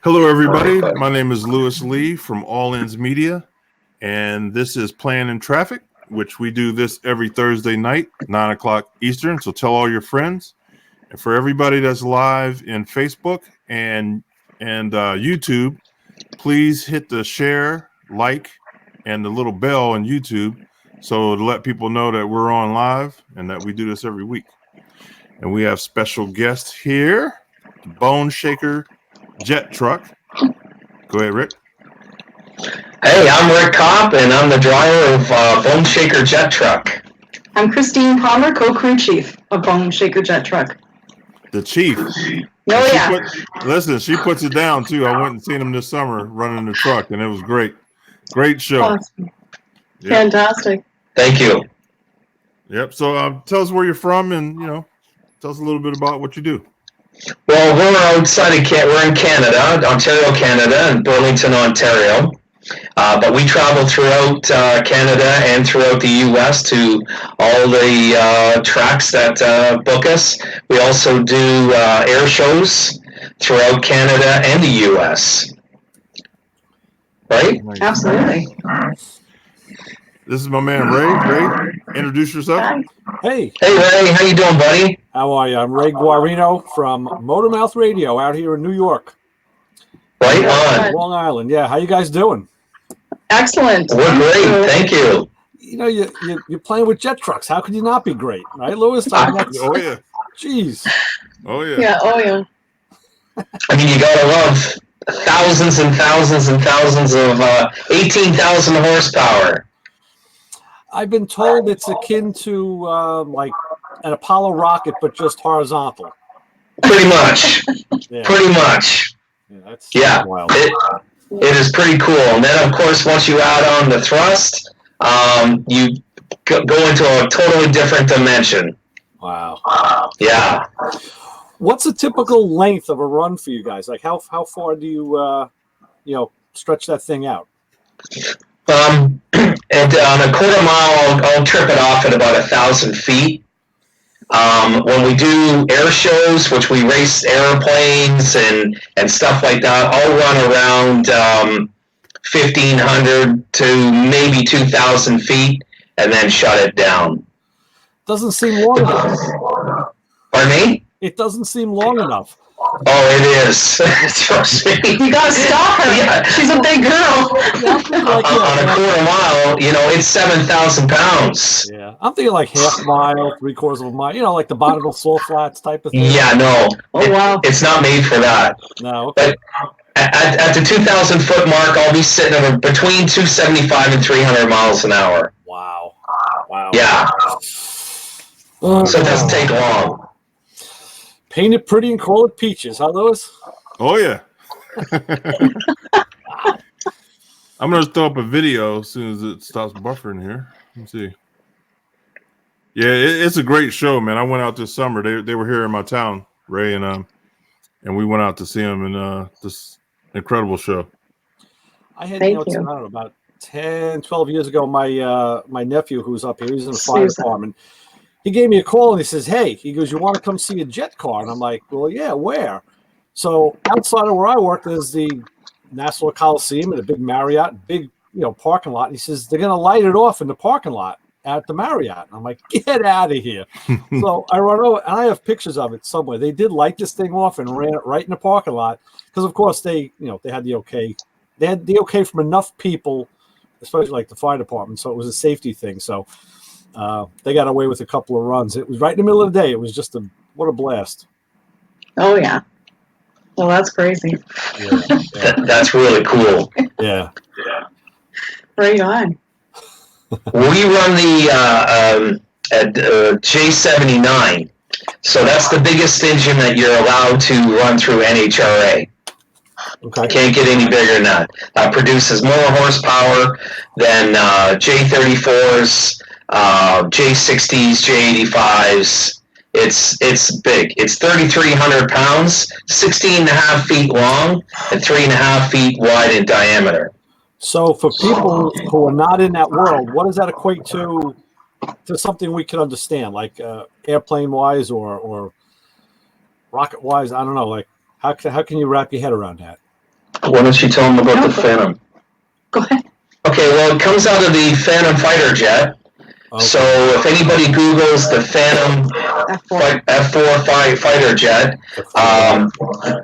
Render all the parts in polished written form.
Hello, everybody. My name is Lewis Lee from All Ends Media, and this is Plan in Traffic, which we do this every Thursday night, 9 o'clock Eastern. So tell all your friends. And for everybody that's live in Facebook and YouTube, please hit the share, like, and the little bell on YouTube so to let people know that we're on live and that we do this every week. And we have special guests here, the Bone Shaker Jet Truck. Go ahead, Rick. Hey, I'm Rick Kopp, and I'm the driver of Bone Shaker Jet Truck. I'm Christine Palmer, co-crew chief of Bone Shaker Jet Truck. The chief. Oh, yeah. Listen, she puts it down, too. I went and seen him this summer running the truck, and it was great. Great show. Awesome. Yep. Fantastic. Thank you. Yep. So tell us where you're from and, tell us a little bit about what you do. Well, we're outside of we're in Canada, Ontario, Canada, and Burlington, Ontario. But we travel throughout Canada and throughout the U.S. to all the tracks that book us. We also do air shows throughout Canada and the U.S. Right? Absolutely. This is my man, Ray. Ray, introduce yourself. Hi. Hey. Hey, Ray. How you doing, buddy? How are you? I'm Ray Guarino from Motormouth Radio out here in New York. Right on. Long Island. Yeah. How you guys doing? Excellent. We're great. Thank you. You're playing with jet trucks. How could you not be great? Right, Lewis? Oh, yeah. Jeez. Oh, yeah. Yeah, oh, yeah. I mean, you gotta love thousands and thousands and thousands of 18,000 horsepower. I've been told it's akin to like an Apollo rocket, but just horizontal. Pretty much. Yeah. Pretty much. That's wild. It is pretty cool. And then, of course, once you add on the thrust, you go into a totally different dimension. Wow. Yeah. What's a typical length of a run for you guys? Like how far do you stretch that thing out? And on a quarter mile, I'll trip it off at about 1,000 feet. When we do air shows, which we race airplanes and stuff like that, I'll run around 1,500 to maybe 2,000 feet and then shut it down. Doesn't seem long enough. Pardon me? It doesn't seem long enough. Oh, it is. Trust me. You gotta stop her. Yeah. She's a big girl. On a quarter mile, it's 7,000 pounds. Yeah, I'm thinking like half mile, 3/4 of a mile. Like the Bonneville Salt Flats type of thing. Yeah, no. Oh, wow. It's not made for that. No. Okay. But at the 2,000 foot mark, I'll be sitting at between 275 and 300 miles an hour. Wow. Yeah. So it doesn't take long. Paint it pretty and call it peaches, huh, Lewis? Oh, yeah. I'm going to throw up a video as soon as it stops buffering here. Let's see. Yeah, it's a great show, man. I went out this summer. They were here in my town, Ray, and we went out to see them in this incredible show. I had, I don't know, about 10, 12 years ago, my nephew who's up here, he's in the fire department. He gave me a call and he says, hey, he goes, you want to come see a jet car? And I'm like, well, yeah, where? So outside of where I work, there's the Nassau Coliseum and a big Marriott, big, parking lot. And he says, they're going to light it off in the parking lot at the Marriott. And I'm like, get out of here. So I run over and I have pictures of it somewhere. They did light this thing off and ran it right in the parking lot. Because of course they had the okay. They had the okay from enough people, especially like the fire department. So it was a safety thing. So they got away with a couple of runs. It was right in the middle of the day. It was just what a blast. Oh, yeah. Well, that's crazy. Yeah. That's really cool. Yeah. Right on. We run the J79. So that's the biggest engine that you're allowed to run through NHRA. Okay. Can't get any bigger than that. Produces more horsepower than J34s, J60s, J85s. It's big. It's 3,300 pounds, 16.5 feet long, and 3.5 feet wide in diameter. So for people who are not in that world, what does that equate to something we can understand, like airplane-wise or rocket-wise? I don't know. Like, How can you wrap your head around that? Why don't you tell them about the Phantom? Go ahead. Okay, well, it comes out of the Phantom fighter jet. Okay. So if anybody Googles the Phantom F4 fighter jet,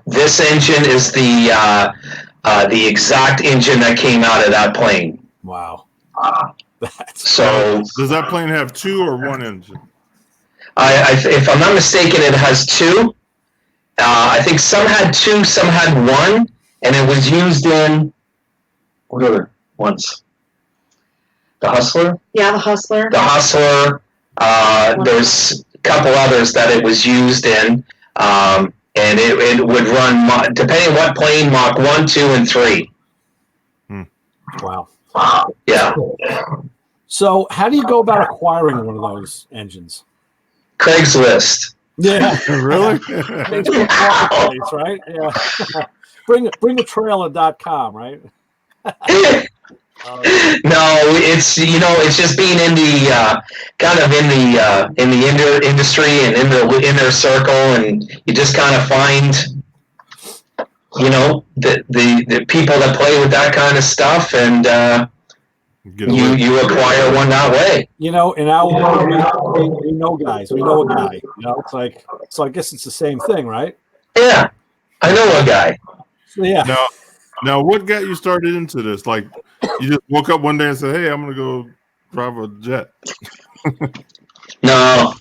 this engine is the exact engine that came out of that plane. Wow. So does that plane have 2 or 1 engine? If I'm not mistaken, it has 2. I think some had 2, some had 1, and it was used in what other ones? The Hustler? Yeah, the Hustler. The Hustler. There's a couple others that it was used in, and it would run, depending on what plane, Mach 1, 2, and 3. Wow. Yeah. So how do you go about acquiring one of those engines? Craigslist. Yeah. Really? Facebook Marketplace, right? Yeah. Bring-a-trailer.com, right? No, it's just being in the kind of in the industry and in the inner circle, and you just kind of find the people that play with that kind of stuff, and you acquire one that way. In our world, we know guys. We know a guy. It's like, so I guess it's the same thing, right? Yeah, I know a guy. So, yeah. Now, what got you started into this? Like, you just woke up one day and said, "Hey, I'm going to go drive a jet." No,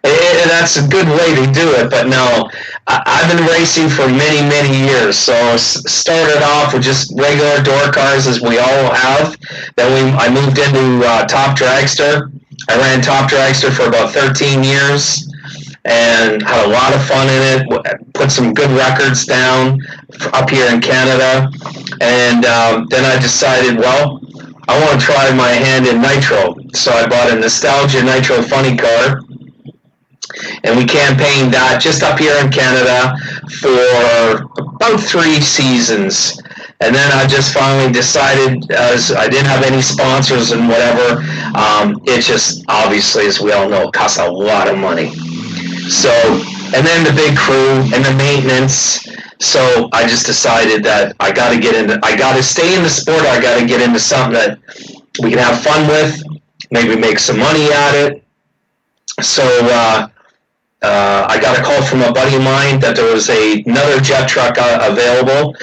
that's a good way to do it, but no, I've been racing for many, many years. So started off with just regular door cars, as we all have. Then I moved into Top Dragster. I ran Top Dragster for about 13 years and had a lot of fun in it. Put some good records down up here in Canada, and then I decided, well, I want to try my hand in nitro. So I bought a Nostalgia Nitro Funny Car, and we campaigned that just up here in Canada for about 3 seasons. And then I just finally decided, as I didn't have any sponsors and whatever, it just, obviously, as we all know, costs a lot of money. So, and then the big crew and the maintenance. So I just decided that I got to stay in the sport. I got to get into something that we can have fun with, maybe make some money at it. So I got a call from a buddy of mine that there was another jet truck available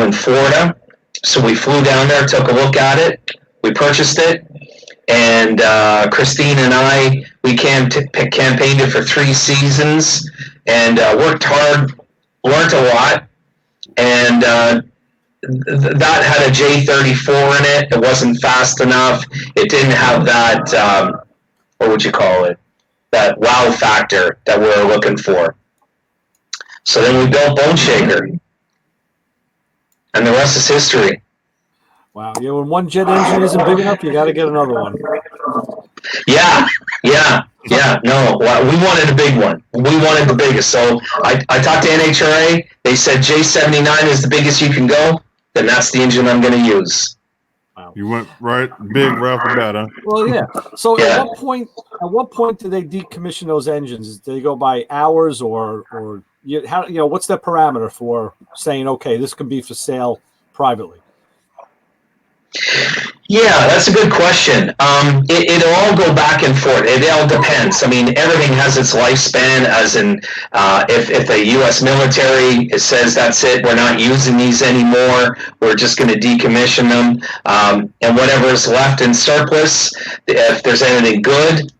in Florida. So we flew down there, took a look at it, we purchased it, and Christine and I, we campaigned it for 3 seasons and worked hard, learned a lot, and that had a J34 in it. It wasn't fast enough. It didn't have that, what would you call it, that wow factor that we were looking for. So then we built Bone Shaker, and the rest is history. Wow. Yeah, when one jet engine isn't big enough, you got to get another one. Yeah. No, we wanted a big one. We wanted the biggest. So I talked to NHRA. They said J79 is the biggest you can go. Then that's the engine I'm going to use. Wow. You went right big right off the bat, huh? Well, yeah. So at what point do they decommission those engines? Do they go by hours or what's their parameter for saying, okay, this can be for sale privately? Yeah, that's a good question. It'll all go back and forth. It all depends. I mean, everything has its lifespan, as in if the U.S. military says that's it, we're not using these anymore, we're just going to decommission them. And whatever is left in surplus, if there's anything good,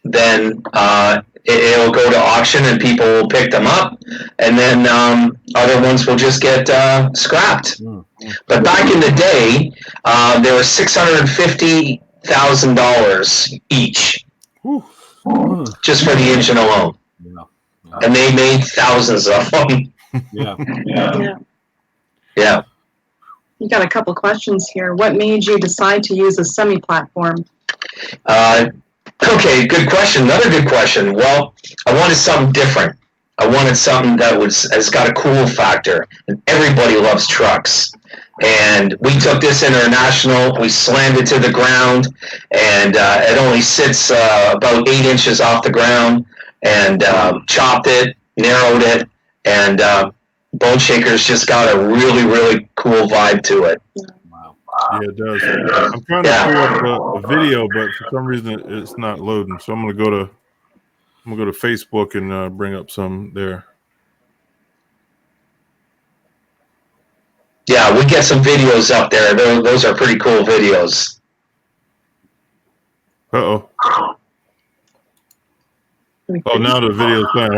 then it'll go to auction and people will pick them up. And then other ones will just get scrapped. But back in the day, there were $650,000 each, just for the engine alone. Yeah. And they made thousands of them. Yeah. You got a couple questions here. What made you decide to use a semi-platform? Okay, good question. Another good question. Well, I wanted something different. I wanted something that has got a cool factor. And everybody loves trucks. And we took this international, we slammed it to the ground, and it only sits about 8 inches off the ground, and chopped it, narrowed it, And Bone Shaker's just got a really, really cool vibe to it. Wow. Yeah, it does. I'm trying to pull up a video, but for some reason it's not loading. So I'm gonna go to Facebook and bring up some there. Yeah, we get some videos up there. Those are pretty cool videos. Uh-oh. Oh, now the video's playing.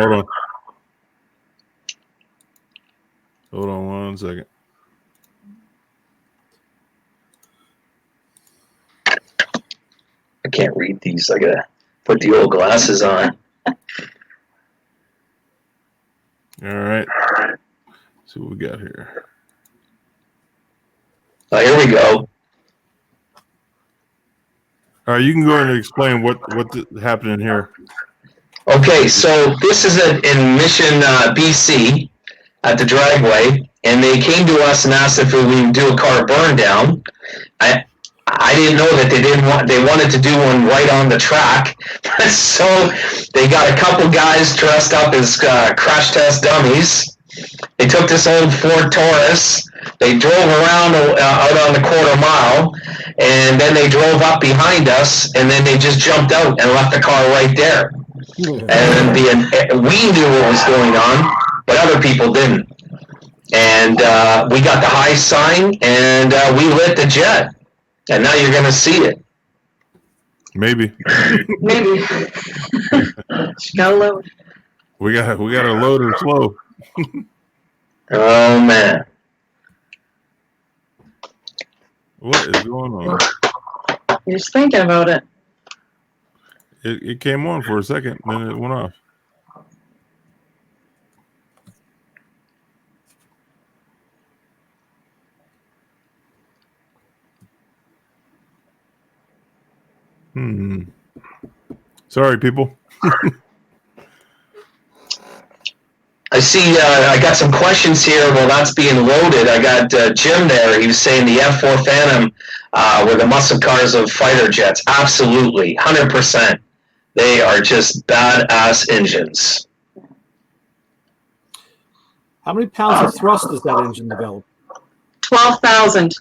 Hold on 1 second. I can't read these. I gotta put the old glasses on. All right. Let's see what we got here. Oh, here we go. All right, you can go ahead and explain what happening here. Okay, so this is in Mission, BC, at the Dragway, and they came to us and asked if we would do a car burn down. I didn't know that they wanted to do one right on the track, so they got a couple guys dressed up as crash test dummies. They took this old Ford Taurus. They drove around out on the quarter mile, and then they drove up behind us, and then they just jumped out and left the car right there. And we knew what was going on, but other people didn't. And we got the high sign, and we lit the jet. And now you're going to see it. Maybe. Maybe. Gotta load. We got to load her slow. Oh, man. What is going on? You're just thinking about it. It came on for a second, then it went off. Sorry, people. I see I got some questions here while that's being loaded. I got Jim there. He was saying the F4 Phantom were the muscle cars of fighter jets. Absolutely, 100%. They are just badass engines. How many pounds of thrust does that engine develop? 12,000.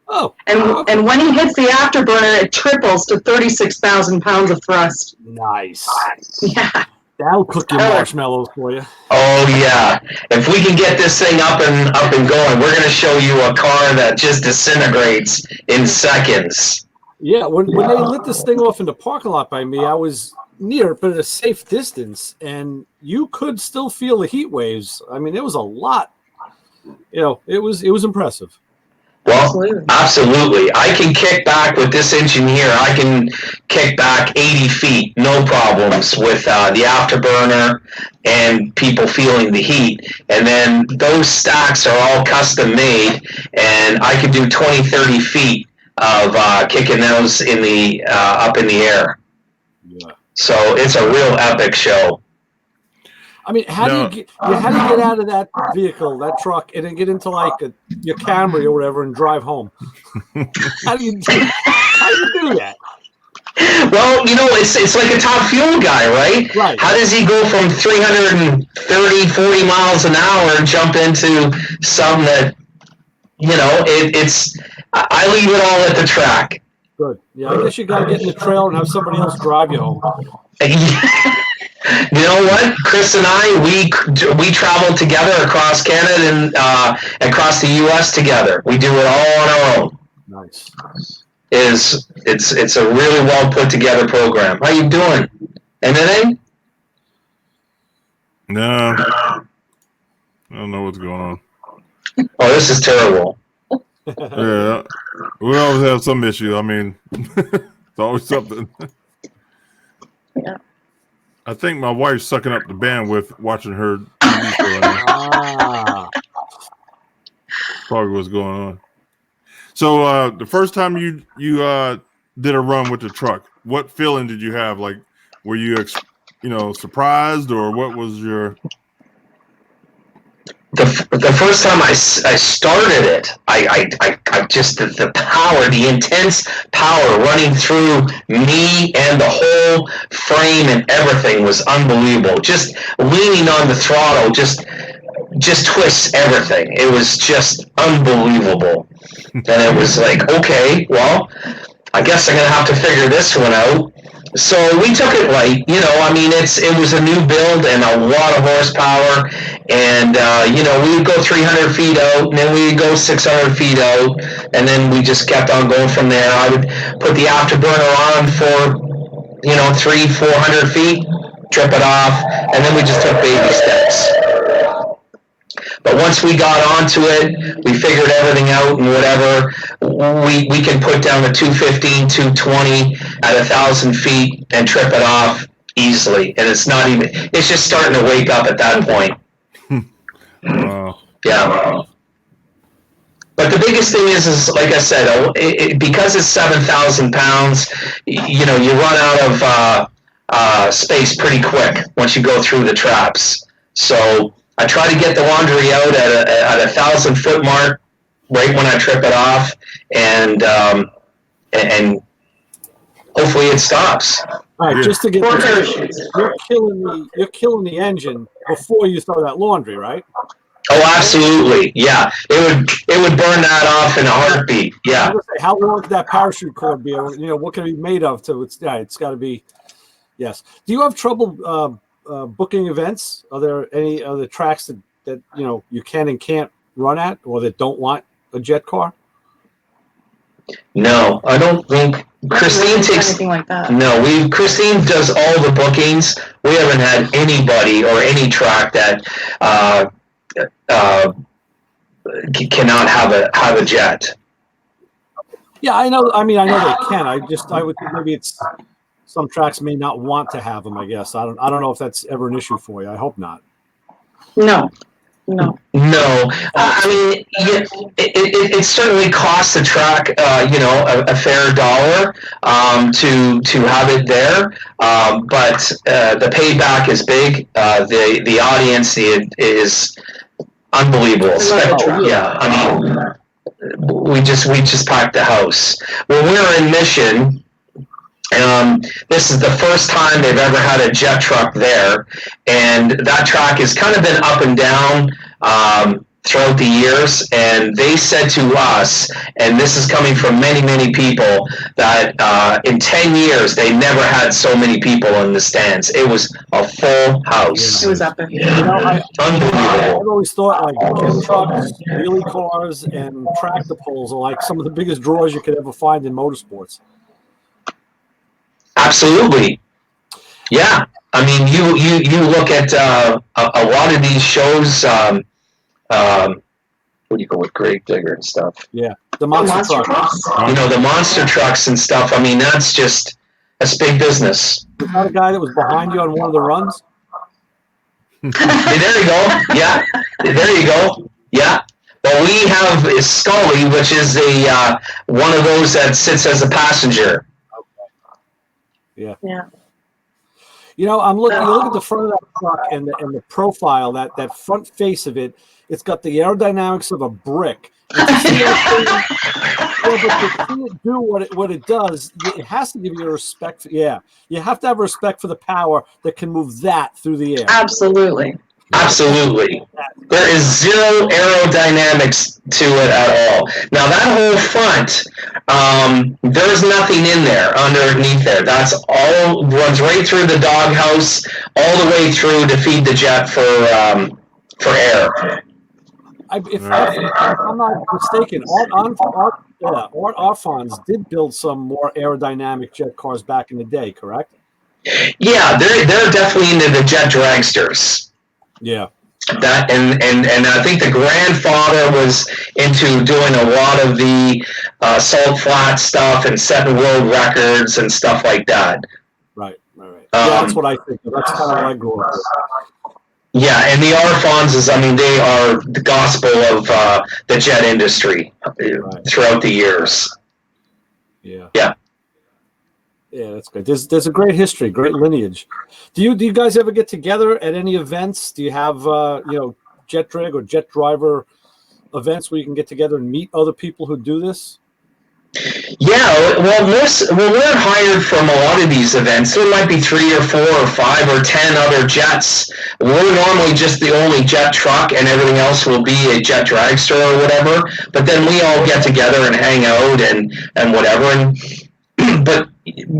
Oh. And when he hits the afterburner, it triples to 36,000 pounds of thrust. Nice. Yeah. That'll cook your marshmallows for you. Oh yeah! If we can get this thing up and going, we're going to show you a car that just disintegrates in seconds. Yeah, when they lit this thing off in the parking lot by me, I was near, but at a safe distance, and you could still feel the heat waves. I mean, it was a lot. You know, it was impressive. Well, absolutely. I can kick back with this engine here. I can kick back 80 feet, no problems, with the afterburner and people feeling the heat. And then those stacks are all custom made, and I can do 20, 30 feet of kicking those in the up in the air. Yeah. So it's a real epic show. I mean, how do you get out of that vehicle, that truck, and then get into like your Camry or whatever and drive home? How do you do that? Well, you know, it's like a top fuel guy, right? Right. How does he go from 330, 40 miles an hour and jump into something that, you know, I leave it all at the track. Good. Yeah, I guess you got to get in the trailer and have somebody else drive you home. You know what? Chris and I, we travel together across Canada and across the U.S. together. We do it all on our own. Nice. It's a really well put together program. How you doing? Anything? No. I don't know what's going on. Oh, this is terrible. Yeah. We always have some issue. I mean, it's always something. Yeah. I think my wife's sucking up the bandwidth watching her TV show. Probably what's going on. So the first time you did a run with the truck, what feeling did you have? Like, were you surprised, or what was your? The first time I started it, I just the power, the intense power running through me and the whole frame and everything was unbelievable. Just leaning on the throttle, just just twists everything. It was just unbelievable. And it was like, okay, well, I guess I'm going to have to figure this one out. So we took it light, you know. I mean, it was a new build and a lot of horsepower, and you know, we would go 300 feet out, and then we would go 600 feet out, and then we just kept on going from there. I would put the afterburner on for, you know, 300-400 feet, trip it off, and then we just took baby steps. But once we got onto it, we figured everything out, and whatever, we can put down a 215, 220 at 1,000 feet and trip it off easily. And it's just starting to wake up at that point. Wow. Yeah. But the biggest thing is like I said, because it's 7,000 pounds, you know, you run out of space pretty quick once you go through the traps. So I try to get the laundry out at 1,000 foot mark, right when I trip it off, and hopefully it stops. All right, just to get you're killing the engine before you throw that laundry, right? Oh, absolutely, yeah. It would burn that off in a heartbeat. Yeah. How long could that parachute cord be? Or, you know, what can it be made of? It's got to be. Yes. Do you have trouble booking events? Are there any other tracks that you know you can and can't run at, or that don't want a jet car? No, I don't think Christine takes anything like that. No, Christine does all the bookings. We haven't had anybody or any track that cannot have a jet. Yeah, I know. I mean, I know they can. I would think maybe it's some tracks may not want to have them. I guess I don't know if that's ever an issue for you. I hope not. No. I mean, it certainly costs the track, you know, a fair dollar to have it there. But the payback is big. The audience is unbelievable. Yeah, I mean, we just packed the house. When we were in Mission, this is the first time they've ever had a jet truck there, and that track has kind of been up and down throughout the years, and they said to us, and this is coming from many people, that in 10 years they never had so many people in the stands. It was a full house. It was epic. You know, Unbelievable. I've always thought like jet trucks, wheelie cars, and tractor pulls are like some of the biggest draws you could ever find in motorsports. Absolutely. Yeah. I mean, you look at a lot of these shows, what do you go with Grave Digger and stuff? Yeah. The monster trucks. You know, the monster trucks and stuff. I mean, that's big business. Was that a guy that was behind you on one of the runs? There you go. Yeah. There you go. Yeah. Well, we have Scully, which is one of those that sits as a passenger. Yeah. Yeah. You know, you look at the front of that truck and the profile, that front face of it. It's got the aerodynamics of a brick. And to see it do what it does, it has to give you respect. You have to have respect for the power that can move that through the air. Absolutely. There is zero aerodynamics to it at all. Now that whole front, there's nothing in there underneath there. That's all runs right through the doghouse, all the way through to feed the jet for air. If I'm not mistaken, Art Arfons did build some more aerodynamic jet cars back in the day, correct? Yeah, they're definitely into the jet dragsters. Yeah. That and I think the grandfather was into doing a lot of the salt flat stuff and setting world records and stuff like that. Right. That's what I think. That's kind of what I grew up with. Yeah, and the Arfons, I mean, they are the gospel of the jet industry throughout the years. Yeah. Yeah, that's good. There's a great history, great lineage. Do you guys ever get together at any events? Do you have jet drag or jet driver events where you can get together and meet other people who do this? Yeah, well, when we're hired from a lot of these events, there might be 3 or 4 or 5 or 10 other jets. We're normally just the only jet truck, and everything else will be a jet dragster or whatever. But then we all get together and hang out and whatever. And but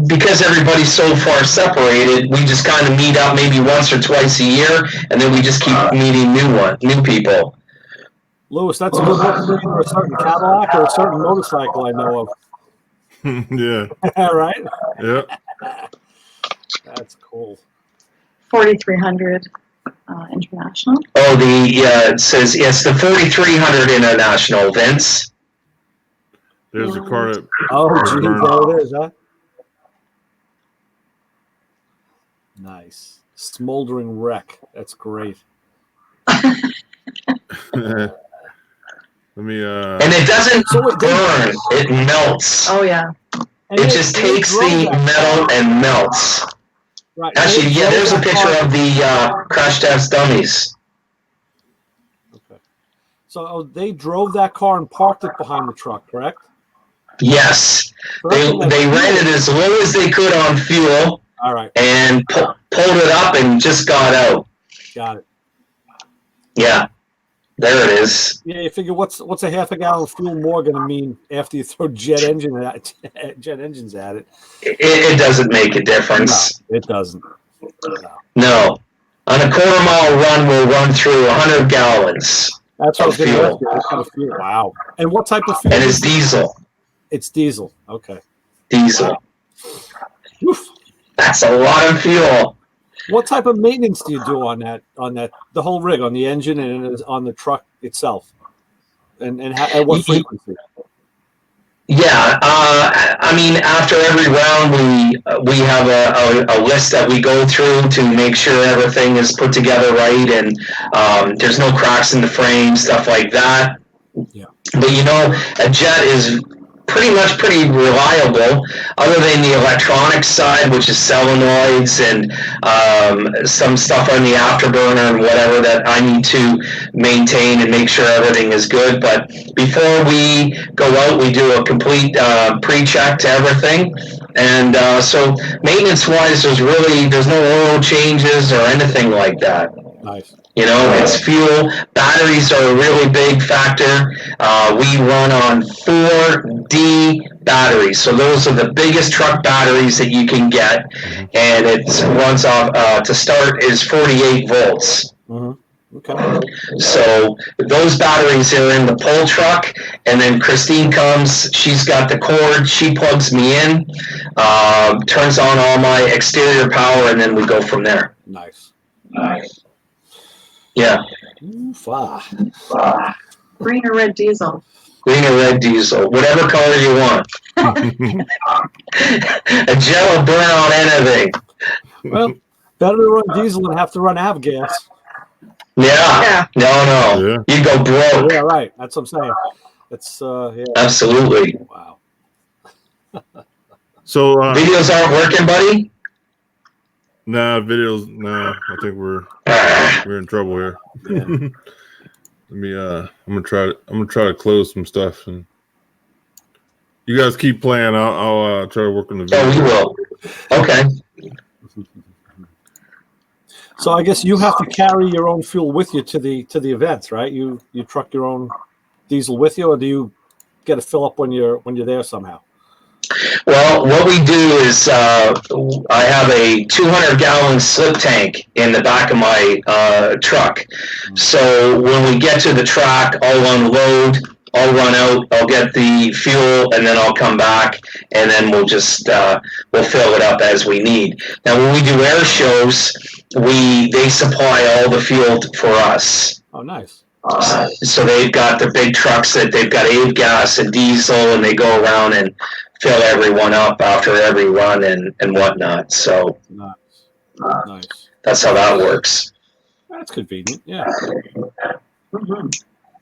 because everybody's so far separated, we just kind of meet up maybe once or twice a year, and then we just keep meeting new people. Lewis, that's a good one for either a certain Cadillac or a certain motorcycle I know of. Yeah. Right? Yeah. That's cool. 4,300 international. Oh, it says it's the 4,300 International, Vince. There's a car that. Oh, geez, there it is, huh? Nice. Smoldering wreck. That's great. Let me. And it doesn't burn; it melts. Oh yeah. And it just takes the metal and melts. Right. Actually, yeah, there's a picture of the crash test dummies. Okay. So they drove that car and parked it behind the truck, correct? Yes, they ran it as low as they could on fuel. All right. And pulled it up and just got out. Got it. Yeah. There it is. Yeah, you figure what's a half a gallon of fuel more going to mean after you throw jet engines at it? It doesn't make a difference. No, it doesn't. No. On a quarter-mile run, we'll run through 100 gallons. That's what of fuel. What kind of fuel? Wow. And what type of fuel? And it's diesel. It's diesel. Okay. Diesel. Oof. That's a lot of fuel. What type of maintenance do you do on that? The whole rig, on the engine and on the truck itself, and at what frequency? Yeah, I mean, after every round, we have a list that we go through to make sure everything is put together right, and there's no cracks in the frame, stuff like that. Yeah. But a jet is pretty reliable, other than the electronics side, which is solenoids and some stuff on the afterburner and whatever that I need to maintain and make sure everything is good. But before we go out, we do a complete pre-check to everything. And so maintenance-wise, there's no oil changes or anything like that. Nice. It's fuel. Batteries are a really big factor. We run on 4D batteries. So those are the biggest truck batteries that you can get. And it runs off, to start, is 48 volts. Mm-hmm. Okay. So those batteries are in the pull truck. And then Christine comes. She's got the cord. She plugs me in, turns on all my exterior power, and then we go from there. Nice. Yeah. Green or red diesel? Green or red diesel, whatever color you want. A jet will burn on anything. Well, better to run diesel than have to run avgas. Yeah. No. Yeah. You go broke. Yeah, right. That's what I'm saying. It's yeah. Absolutely. Wow. So Videos aren't working, buddy? videos. Nah, I think we're in trouble here. Yeah. Let me. I'm gonna try to close some stuff, and you guys keep playing. I'll try to work on the video. Oh, we will. Okay. So I guess you have to carry your own fuel with you to the events, right? You truck your own diesel with you, or do you get to fill up when you're there somehow? Well, what we do is I have a 200-gallon slip tank in the back of my truck. So when we get to the track, I'll unload, I'll run out, I'll get the fuel, and then I'll come back, and then we'll just we'll fill it up as we need. Now, when we do air shows, they supply all the fuel for us. Oh, nice. So they've got the big trucks that they've got avgas and diesel, and they go around and fill everyone up after every run and whatnot. So nice. That's how that works. That's convenient. Yeah.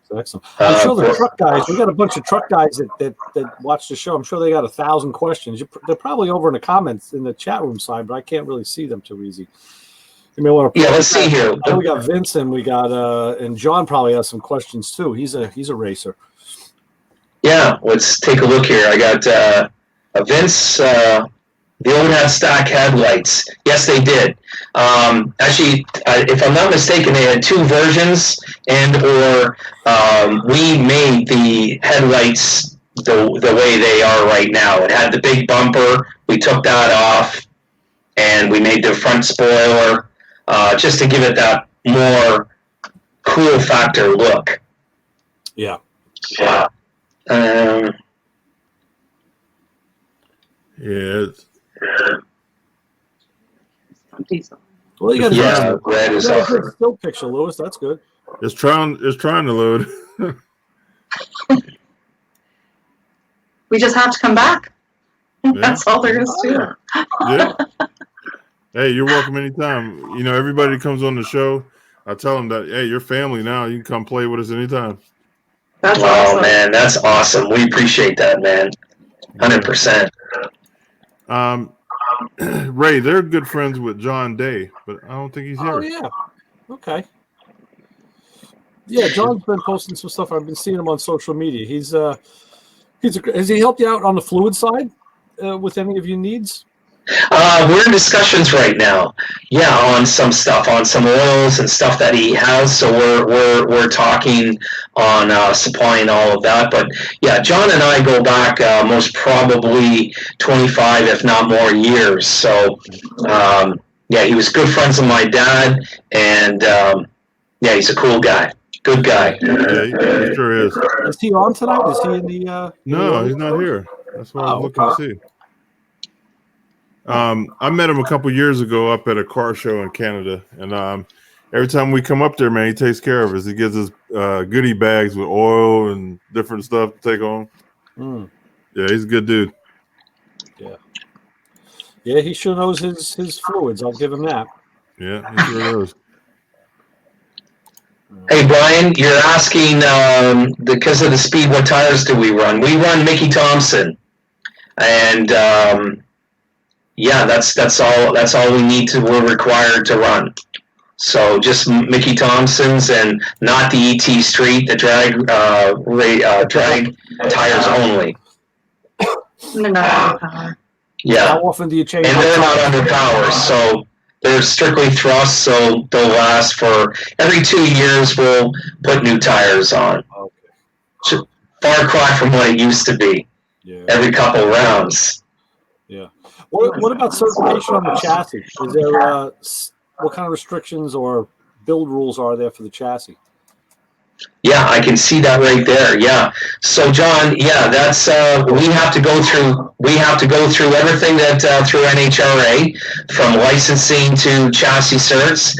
So excellent. I'm sure the truck guys. We got a bunch of truck guys that watch the show. I'm sure they got 1,000 questions. They're probably over in the comments in the chat room side, but I can't really see them too easy. You may want to. Yeah, let's see here. We got Vince and we got and John probably has some questions too. He's a racer. Yeah, let's take a look here. I got a Vince. The old stack headlights. Yes, they did. Actually, if I'm not mistaken, they had two versions, and or we made the headlights the way they are right now. It had the big bumper. We took that off, and we made the front spoiler just to give it that more cool factor look. Yeah. Yeah. Yeah. Well, you got red is a off. good still picture, Lewis. That's good. It's trying to load. We just have to come back. That's all there is to it. Yeah. Hey, you're welcome anytime. You know, everybody comes on the show. I tell them that, hey, you're family now. You can come play with us anytime. That's Oh, awesome. man, that's awesome. We appreciate that, man. 100%. Ray, they're good friends with John Day, but I don't think he's here. Oh, yeah. Okay. Yeah, John's been posting some stuff. I've been seeing him on social media. Has he helped you out on the fluid side with any of your needs? We're in discussions right now. Yeah, on some stuff, on some oils and stuff that he has. So we're talking on supplying all of that. But yeah, John and I go back most probably 25, if not more, years. So yeah, he was good friends with my dad, and yeah, he's a cool guy. Good guy. Yeah, he sure is. Is he on tonight? Is he in the? No, he's not here. That's what I was looking to see. I met him a couple years ago up at a car show in Canada, and every time we come up there, man, he takes care of us. He gives us goodie bags with oil and different stuff to take home. Yeah, he's a good dude. Yeah, he sure knows his fluids. I'll give him that. Yeah, he sure knows. Hey, Brian, you're asking because of the speed, what tires do we run? We run Mickey Thompson, and yeah, that's all we need to. We're required to run. So just Mickey Thompson's and not the ET Street, the drag tires only. They're not on power. Yeah. How often do you change? And they're not under power, so they're strictly thrust, so they'll last for every 2 years. We'll put new tires on. Okay. Far cry from what it used to be. Yeah. Every couple rounds. Yeah. What about certification on the chassis? Is there what kind of restrictions or build rules are there for the chassis? Yeah, I can see that right there. Yeah. So, John, yeah, that's we have to go through everything that through NHRA, from licensing to chassis certs.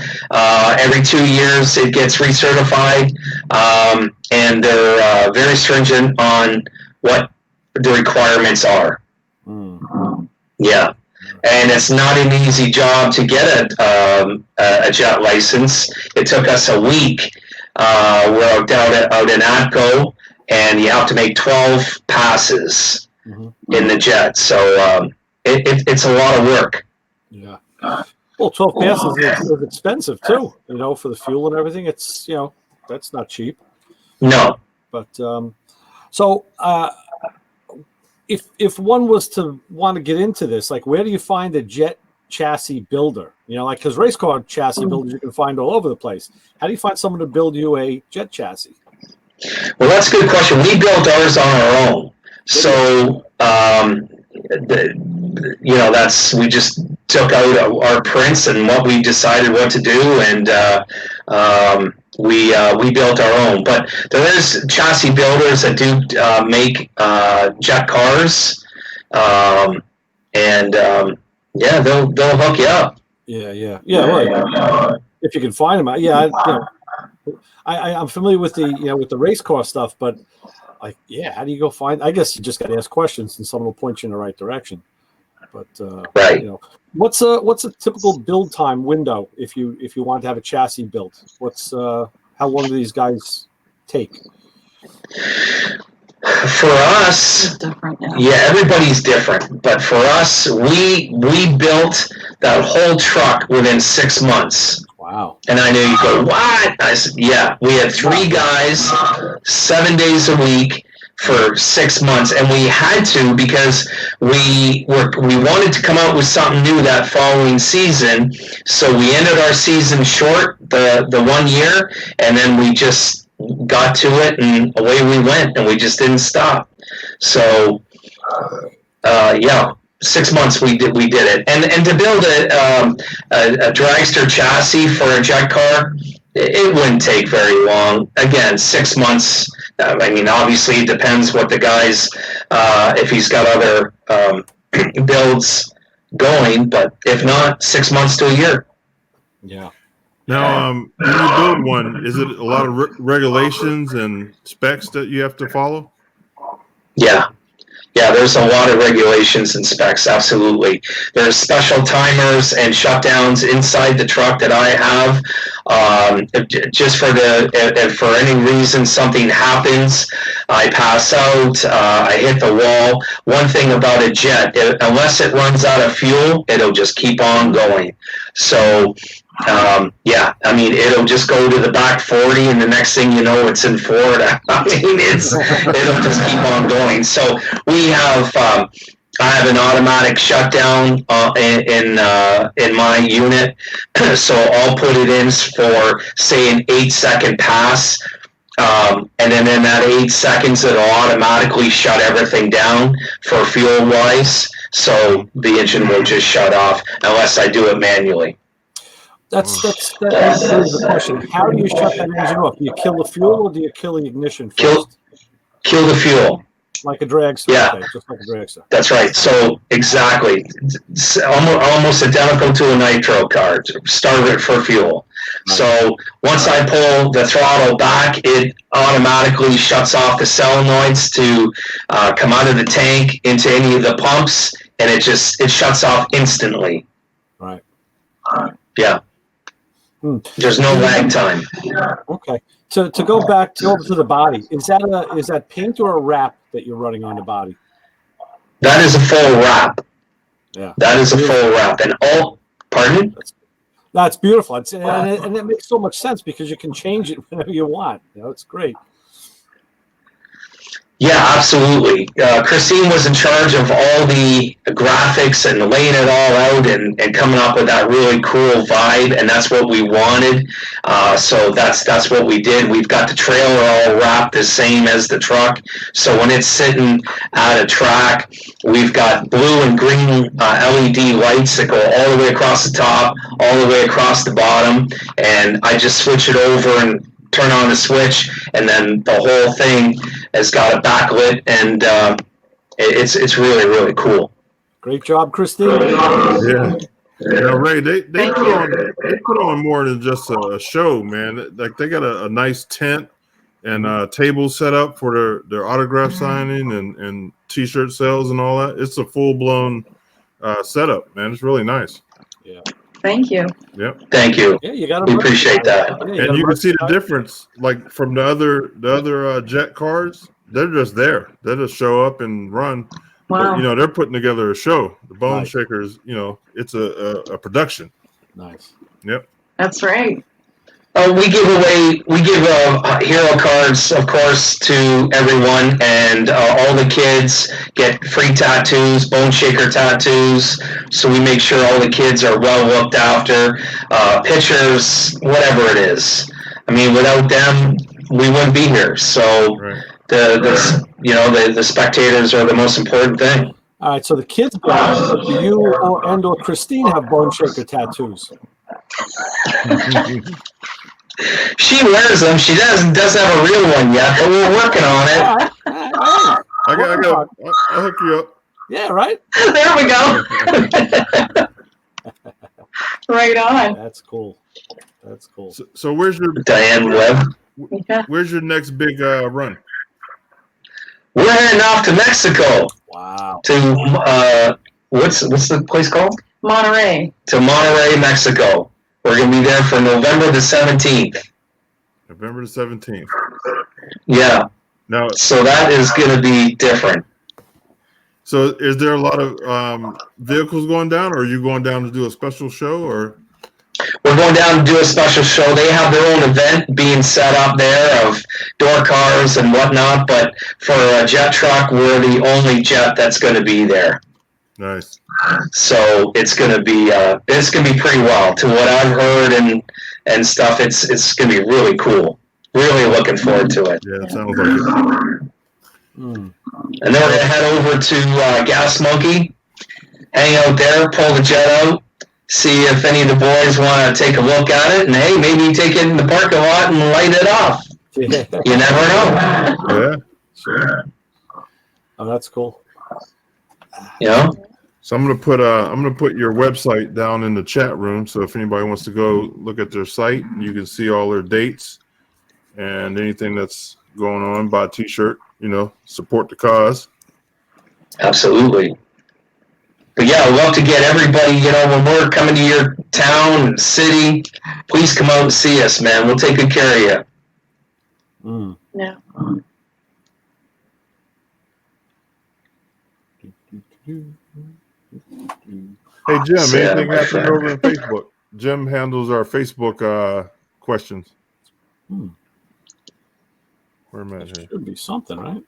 Every 2 years, it gets recertified, and they're very stringent on what the requirements are. Yeah. And it's not an easy job to get a jet license. It took us a week. We're out in ATCO, and you have to make 12 passes in the jet. So it's a lot of work. Yeah. Well, 12 passes is expensive too. You know, for the fuel and everything. It's that's not cheap. No. But so if one was to want to get into this, like, where do you find a jet chassis builder? Like, because race car chassis builders you can find all over the place. How do you find someone to build you a jet chassis? Well, that's a good question. We built ours on our own. So, we just took out our prints and what we decided what to do, and we built our own. But there is chassis builders that do make jet cars, and yeah, they'll hook you up. Yeah. Right. If you can find them, yeah. I'm familiar with the race car stuff, but like, yeah, how do you go find? I guess you just got to ask questions, and someone will point you in the right direction. But right. What's a typical build time window if you want to have a chassis built? What's how long do these guys take? For us, yeah, everybody's different. But for us, we built that whole truck within 6 months. Wow. And I knew you go, what? I said, yeah. We had 3 guys, 7 days a week. for 6 months, and we had to because we wanted to come out with something new that following season. So we ended our season short the 1 year, and then we just got to it, and away we went, and we just didn't stop. So 6 months we did it, and to build a dragster chassis for a jet car, it wouldn't take very long. Again, 6 months. I mean, obviously, it depends what the guy's if he's got other builds going, but if not, 6 months to a year. Yeah. Now, when you build one, is it a lot of regulations and specs that you have to follow? Yeah. Yeah, there's a lot of regulations and specs, absolutely. There's special timers and shutdowns inside the truck that I have. Just if for any reason something happens, I pass out, I hit the wall. One thing about a jet, unless it runs out of fuel, it'll just keep on going. So, I mean, it'll just go to the back 40, and the next thing you know, it's in Florida. I mean, it'll just keep on going. So we have, I have an automatic shutdown in my unit. So I'll put it in for, say, an 8-second pass. And then in that 8 seconds, it'll automatically shut everything down for fuel-wise. So the engine will just shut off unless I do it manually. That answers the question. How do you shut that engine off? Do you kill the fuel or do you kill the ignition first? Kill the fuel. Like a dragster. Yeah. Okay, just like a dragster. That's right. So exactly. It's almost identical to a nitro car. Start it for fuel. Right. So once I pull the throttle back, it automatically shuts off the solenoids to come out of the tank into any of the pumps, and it shuts off instantly. Right. Yeah. There's no lag time. Okay. So to go back to the body, is that paint or a wrap that you're running on the body? That is a full wrap. Yeah. That is a full wrap. And pardon? That's beautiful. And it makes so much sense because you can change it whenever you want. It's great. Yeah, absolutely. Christine was in charge of all the graphics and laying it all out and coming up with that really cool vibe, and that's what we wanted. So that's what we did. We've got the trailer all wrapped the same as the truck. So when it's sitting at a track, we've got blue and green LED lights that go all the way across the top, all the way across the bottom, and I just switch it over and turn on the switch, and then the whole thing has got a backlit, and it's really, really cool. Great job, Christine. Yeah. Ray, they put on more than just a show, man. Like they got a nice tent and tables set up for their autograph signing and T-shirt sales and all that. It's a full-blown setup, man. It's really nice. Yeah. Thank you. Yep. Thank you. Yeah, we appreciate that. Yeah, and you can see the difference, like from the other jet cars. They're just there. They just show up and run. Wow. But, they're putting together a show. The Bone Shakers, it's a production. Nice. Yep. That's right. We give hero cards, of course, to everyone, and all the kids get free tattoos, Bone Shaker tattoos. So we make sure all the kids are well looked after. Pictures, whatever it is. I mean, without them, we wouldn't be here. So the spectators are the most important thing. All right. So the kids, do you or Christine have Bone Shaker tattoos? She wears them. She doesn't have a real one yet, but we're working on it. I'll hook you up. Yeah, right. There we go. Right on. That's cool. So where's your Diane Webb? Where's your next big run? We're heading off to Mexico. Wow. To what's the place called? Monterrey. To Monterrey, Mexico. We're going to be there for November the 17th. November the 17th. Yeah. Now, so that is going to be different. So is there a lot of vehicles going down, or are you going down to do a special show? Or we're going down to do a special show. They have their own event being set up there of door cars and whatnot, but for a jet truck, we're the only jet that's going to be there. Nice. So it's going to be pretty wild. To what I've heard and stuff, it's going to be really cool. Really looking forward to it. Yeah, it sounds like it. And then we're going to head over to Gas Monkey, hang out there, pull the jet out, see if any of the boys want to take a look at it, and hey, maybe take it in the parking lot and light it off. Yeah. You never know. Yeah. Sure. Oh, that's cool. You know? So I'm gonna put your website down in the chat room. So if anybody wants to go look at their site, you can see all their dates and anything that's going on. Buy a T-shirt, support the cause. Absolutely. But yeah, I'd love to get everybody, when we're coming to your town and city, please come out and see us, man. We'll take good care of you. Yeah. Hey Jim, Yeah, anything my happened friend. over on Facebook? Jim handles our Facebook questions. Where am I at here? Should be something, right?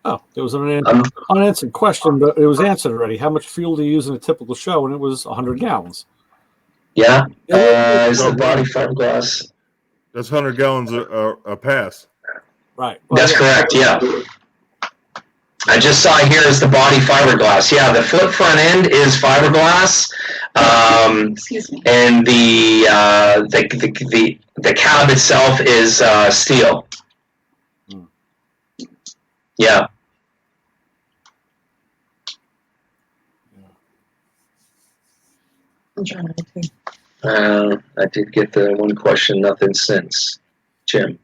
Oh, there was an unanswered question, but it was answered already. How much fuel do you use in a typical show? And it was 100 gallons. Yeah. Is the body fiberglass? That's 100 gallons a pass. Right. That's correct, yeah. I just saw here is the body fiberglass. Yeah, the flip front end is fiberglass. Excuse me. And the cab itself is steel. Yeah. I'm trying to think. I did get the one question, nothing since. Jim.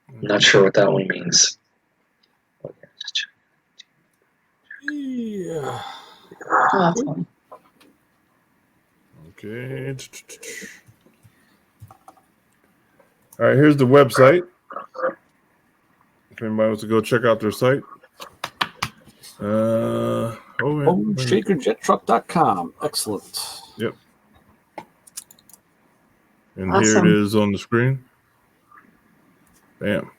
I'm not sure what that one means. Yeah. Oh, that's fine. Okay. All right, here's the website. If anybody wants to go check out their site. ShakerJetTruck.com. Excellent. Yep. And Awesome. here it is on the screen. Bam.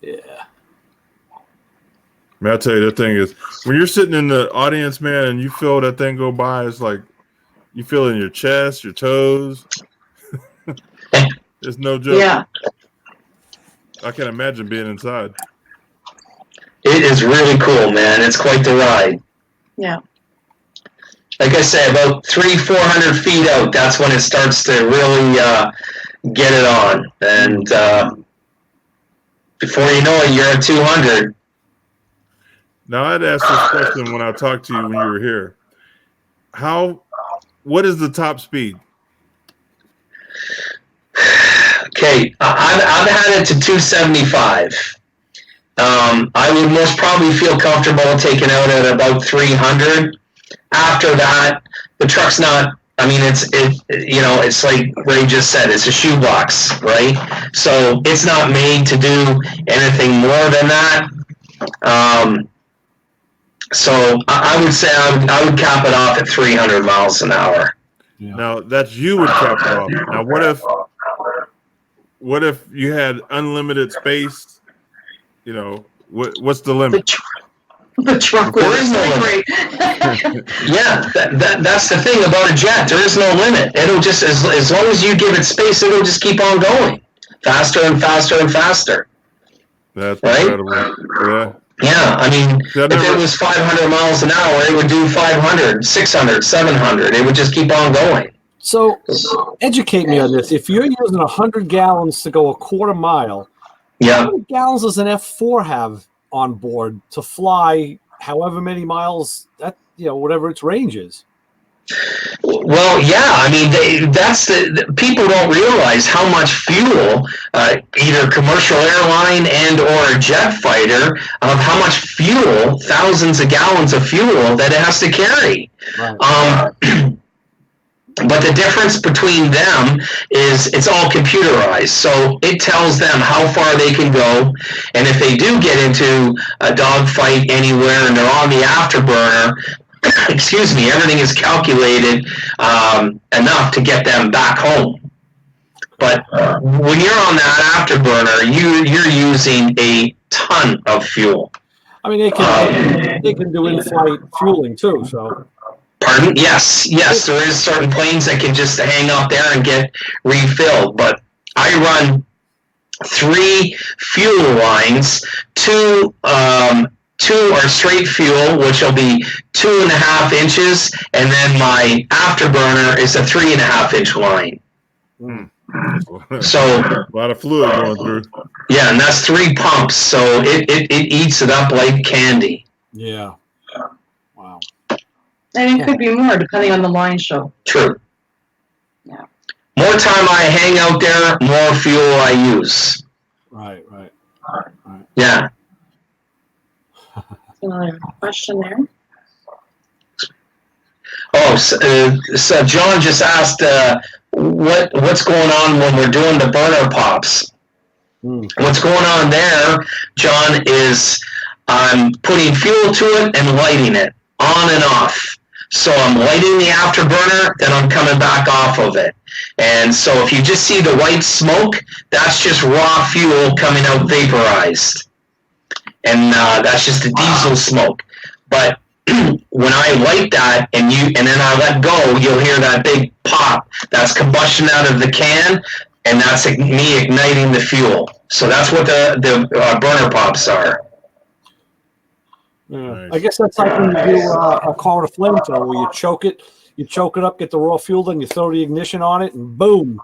Yeah. Man, I tell you, that thing is, when you're sitting in the audience, man, and you feel that thing go by, it's like you feel it in your chest, your toes. It's no joke. Yeah. I can't imagine being inside. It is really cool, man. It's quite the ride. Yeah. Like I say, about 300-400 feet out, that's when it starts to really get it on. And before you know it, you're at 200. Now, I'd asked this question when I talked to you when you were here. What is the top speed? Okay, I've had it to 275. I would most probably feel comfortable taking out at about 300. After that, the truck's not. I mean, it's like Ray just said, it's a shoebox, right? So it's not made to do anything more than that. So I would say I would cap it off at 300 miles an hour. Yeah. Now, that's you would cap it off. Now, what if you had unlimited space? What's the limit? The truck There was is no great. Yeah, that's the thing about a jet. There is no limit. It'll just, as long as you give it space, it'll just keep on going. Faster and faster and faster. That's Right? incredible. Yeah. Yeah, I mean, if it was 500 miles an hour, it would do 500, 600, 700. It would just keep on going. So, educate me on this. If you're using 100 gallons to go a quarter mile, Yeah. how many gallons does an F4 have on board to fly however many miles that whatever its range is? Well, yeah, I mean, people don't realize how much fuel, either commercial airline and or a jet fighter, of how much fuel, thousands of gallons of fuel that it has to carry. Right. But the difference between them is it's all computerized. So it tells them how far they can go. And if they do get into a dogfight anywhere and they're on the Afterburner, excuse me, everything is calculated enough to get them back home. But when you're on that afterburner, you're using a ton of fuel. I mean, they can do in-flight fueling too. So, pardon? Yes. There is certain planes that can just hang out there and get refilled. But I run 3 fuel lines. Two are straight fuel, which will be 2.5 inches, and then my afterburner is a 3.5-inch line. So a lot of fluid going through. Yeah, and that's 3 pumps, so it eats it up like candy. Yeah. Wow. And it could be more depending on the line show. True. Yeah. More time I hang out there, more fuel I use. Right. Yeah. Another question there. Oh, so John just asked what's going on when we're doing the burner pops. What's going on there, John, is I'm putting fuel to it and lighting it on and off. So I'm lighting the afterburner, then I'm coming back off of it. And so if you just see the white smoke, that's just raw fuel coming out vaporized. And that's just the diesel smoke. But when I light that and then I let go, you'll hear that big pop. That's combustion out of the can, and that's me igniting the fuel. So that's what the burner pops are. Yeah. Nice. I guess that's like when you do a car to flamethrower, where you choke it up, get the raw fuel, then you throw the ignition on it, and boom.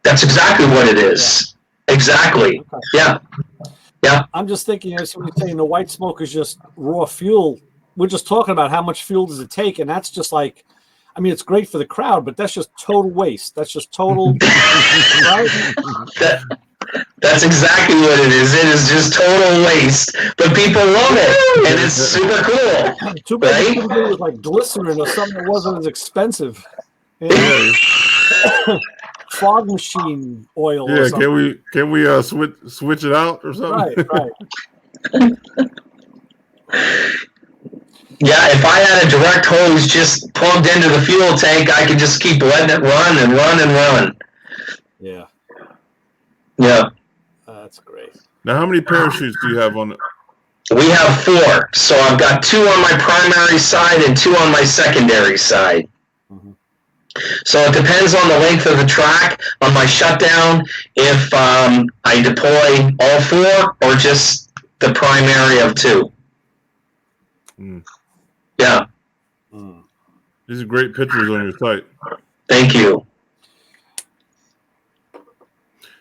That's exactly what it is. Yeah. Exactly. Okay. Yeah. I'm just thinking, as you're saying, the white smoke is just raw fuel. We're just talking about how much fuel does it take, and that's just like, I mean, it's great for the crowd, but that's just total waste. That's just total. Right? That's exactly what it is. It is just total waste, but people love it, and it's super cool. Too bad you couldn't do it with like glycerin or something that wasn't as expensive. Yeah. Fog machine oil. Yeah, or something. can we switch it out or something? Right. Yeah, if I had a direct hose just plugged into the fuel tank, I could just keep letting it run and run and run. Yeah. Yeah. That's great. Now, how many parachutes do you have on it? We have 4. So I've got 2 on my primary side and 2 on my secondary side. Mm-hmm. So it depends on the length of the track. On my shutdown, if I deploy all 4 or just the primary of 2. Mm. Yeah. These are great pictures on your site. Thank you.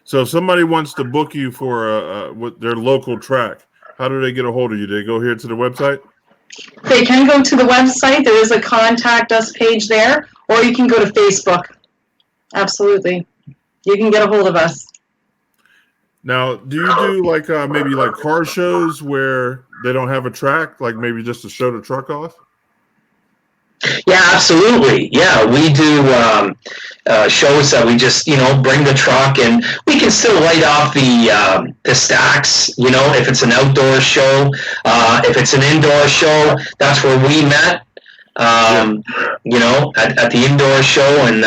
So if somebody wants to book you for with their local track, how do they get a hold of you? Do they go here to the website? They can go to the website. There is a contact us page there, or you can go to Facebook. Absolutely. You can get a hold of us. Now, do you do like maybe like car shows where they don't have a track, like maybe just to show the truck off? Yeah, absolutely. Yeah, we do shows that we just, bring the truck, and we can still light off the stacks, if it's an outdoor show. If it's an indoor show, that's where we met, at the indoor show, and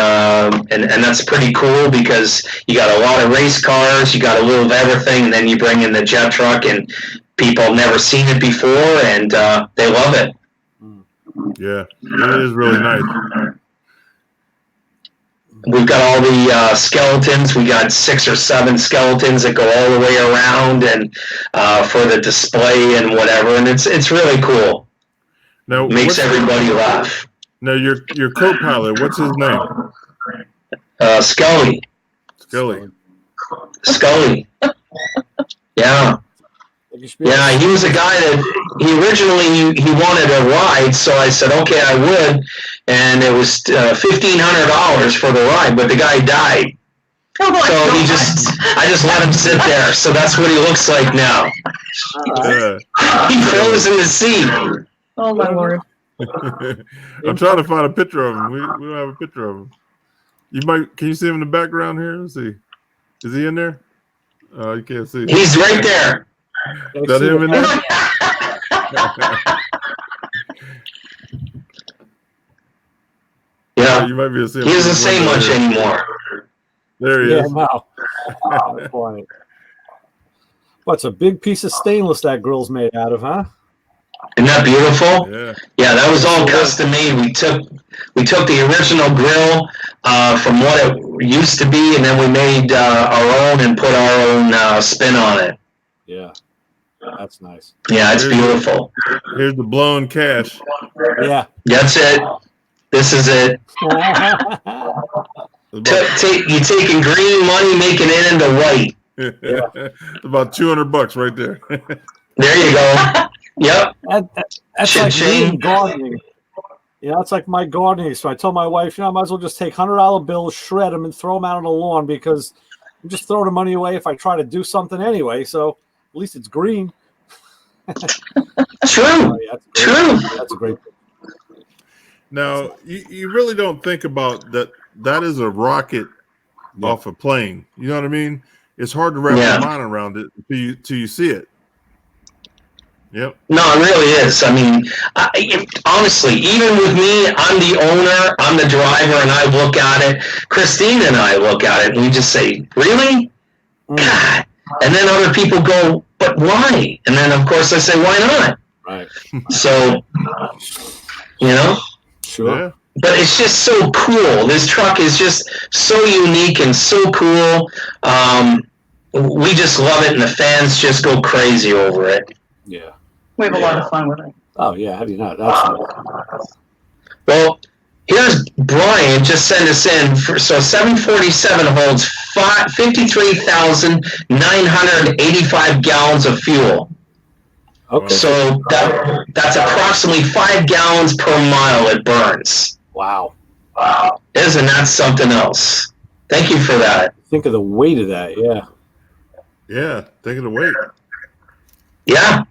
that's pretty cool because you got a lot of race cars, you got a little of everything, and then you bring in the jet truck, and people have never seen it before, and they love it. Yeah, it is really nice. We've got all the skeletons. We got 6 or 7 skeletons that go all the way around, and for the display and whatever. And it's really cool. Now, makes everybody laugh. Now, your co-pilot, what's his name? Scully. Scully. Yeah. Yeah, he was a guy that he originally he wanted a ride, so I said, okay, I would, and it was $1,500 for the ride, but the guy died. Oh my so God. I just let him sit there, so that's what he looks like now. He froze in the seat. Oh my Lord. I'm trying to find a picture of him. We don't have a picture of him. Can you see him in the background here? Let's see. Is he in there? You can't see. He's right there. Is that him in there? You might be able to see him. He doesn't say much anymore. There he is. No. Funny. What's a big piece of stainless that grill's made out of, huh? Isn't that beautiful? Yeah, that was all custom made. We took the original grill from what it used to be, and then we made our own and put our own spin on it. Yeah, that's nice. Yeah, it's beautiful. Here's the blown cash. Yeah, that's it. This is it. You're taking green money, making it into white. About $200 right there. There you go. Yep. That's like me gardening. It's like my gardening. So I told my wife, I might as well just take $100 bills, shred them, and throw them out on the lawn because I'm just throwing the money away if I try to do something anyway. So at least it's green. True. True. That's a great thing. Now, you really don't think about that. That is a rocket off a plane. You know what I mean? It's hard to wrap your mind around it till you see it. Yep. No, it really is. I mean, honestly, even with me, I'm the owner, I'm the driver, and I look at it. Christine and I look at it, and we just say, really? God. And then other people go, but why? And then, of course, I say, why not? Right. So, Sure. Yeah. But it's just so cool. This truck is just so unique and so cool. We just love it, and the fans just go crazy over it. Yeah. We have a lot of fun with it. Oh, yeah. How do you not? That's nice. Well, here's Brian just sent us in. So 747 holds 53,985 gallons of fuel. Okay. So that's approximately 5 gallons per mile it burns. Wow. Isn't that something else? Thank you for that. Think of the weight of that, yeah. Yeah, think of the weight. Yeah.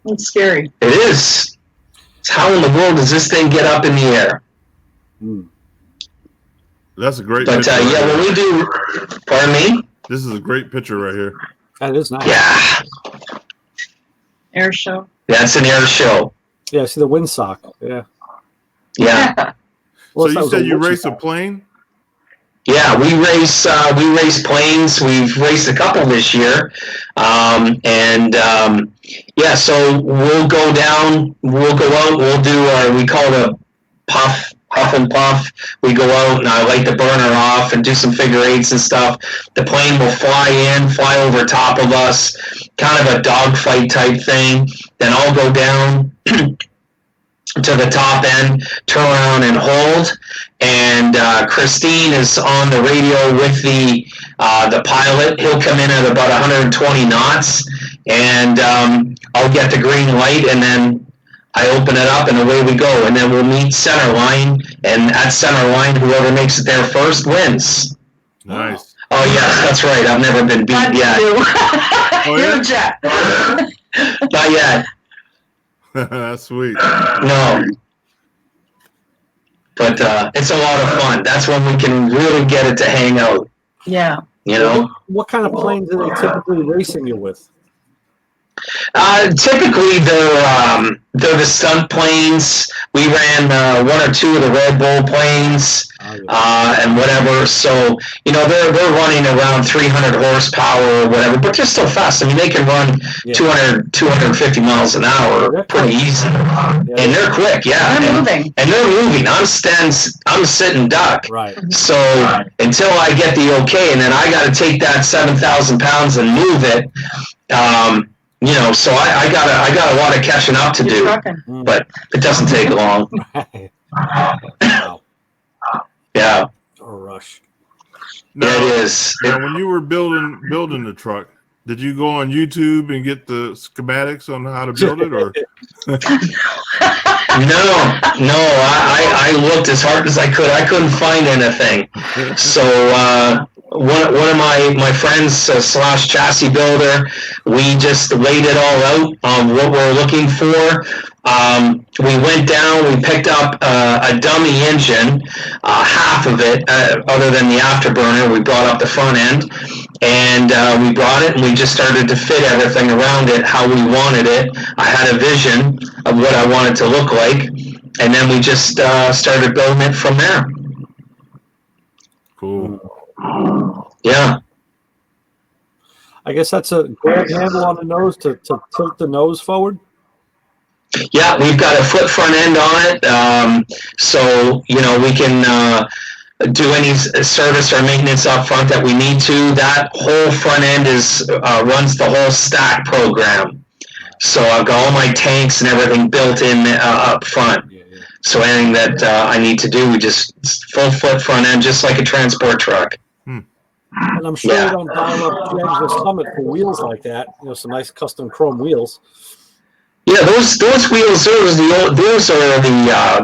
It's scary. It is. It's how in the world does this thing get up in the air? That's a great picture. But when we do, pardon me? This is a great picture right here. That is nice. Yeah. Air show. Yeah, it's an air show. Yeah, see the windsock. Yeah. Yeah. So you said you race a plane? Yeah, we race planes. We've raced a couple this year. So we'll go down, we'll go out, we'll do we call it a puff and puff. We go out and I light the burner off and do some figure eights and stuff. The plane will fly over top of us, kind of a dogfight type thing. Then I'll go down to the top end, turn around and hold. And Christine is on the radio with the pilot. He'll come in at about 120 knots, and I'll get the green light, and then I open it up, and away we go. And then we'll meet center line, and at center line, whoever makes it there first wins. Nice. Oh, yes, that's right. I've never been beat yet. You're a jet. Not yet. That's sweet. No. But it's a lot of fun. That's when we can really get it to hang out. Yeah. What kind of planes are they typically racing you with? Typically, they're the stunt planes. We ran one or two of the Red Bull planes and whatever. So, they're running around 300 horsepower or whatever, but they're still fast. I mean, they can run 200, 250 miles an hour pretty easy. And they're quick, They're moving. And they're moving. I'm sitting duck. Right. So until I get the okay, and then I got to take that 7,000 pounds and move it, so I got a lot of catching up to do, but it doesn't take long. Wow. Yeah. A rush. Now, it is. Now, when you were building the truck, did you go on YouTube and get the schematics on how to build it, or? No. I looked as hard as I could. I couldn't find anything. So one of my friends / chassis builder, we just laid it all out on what we're looking for. We went down, we picked up a dummy engine, half of it, other than the Afterburner. We brought up the front end, and we brought it, and we just started to fit everything around it how we wanted it. I had a vision of what I wanted to look like, and then we just started building it from there. Cool. Yeah. I guess that's a grab handle on the nose to tilt the nose forward. Yeah, we've got a flip front end on it, so we can do any service or maintenance up front that we need to. That whole front end runs the whole stack program. So I've got all my tanks and everything built in up front. So anything that I need to do, we just full flip front end, just like a transport truck. And I'm sure you don't dial up Jegs or Summit for wheels like that. Some nice custom chrome wheels. Yeah, those wheels, those are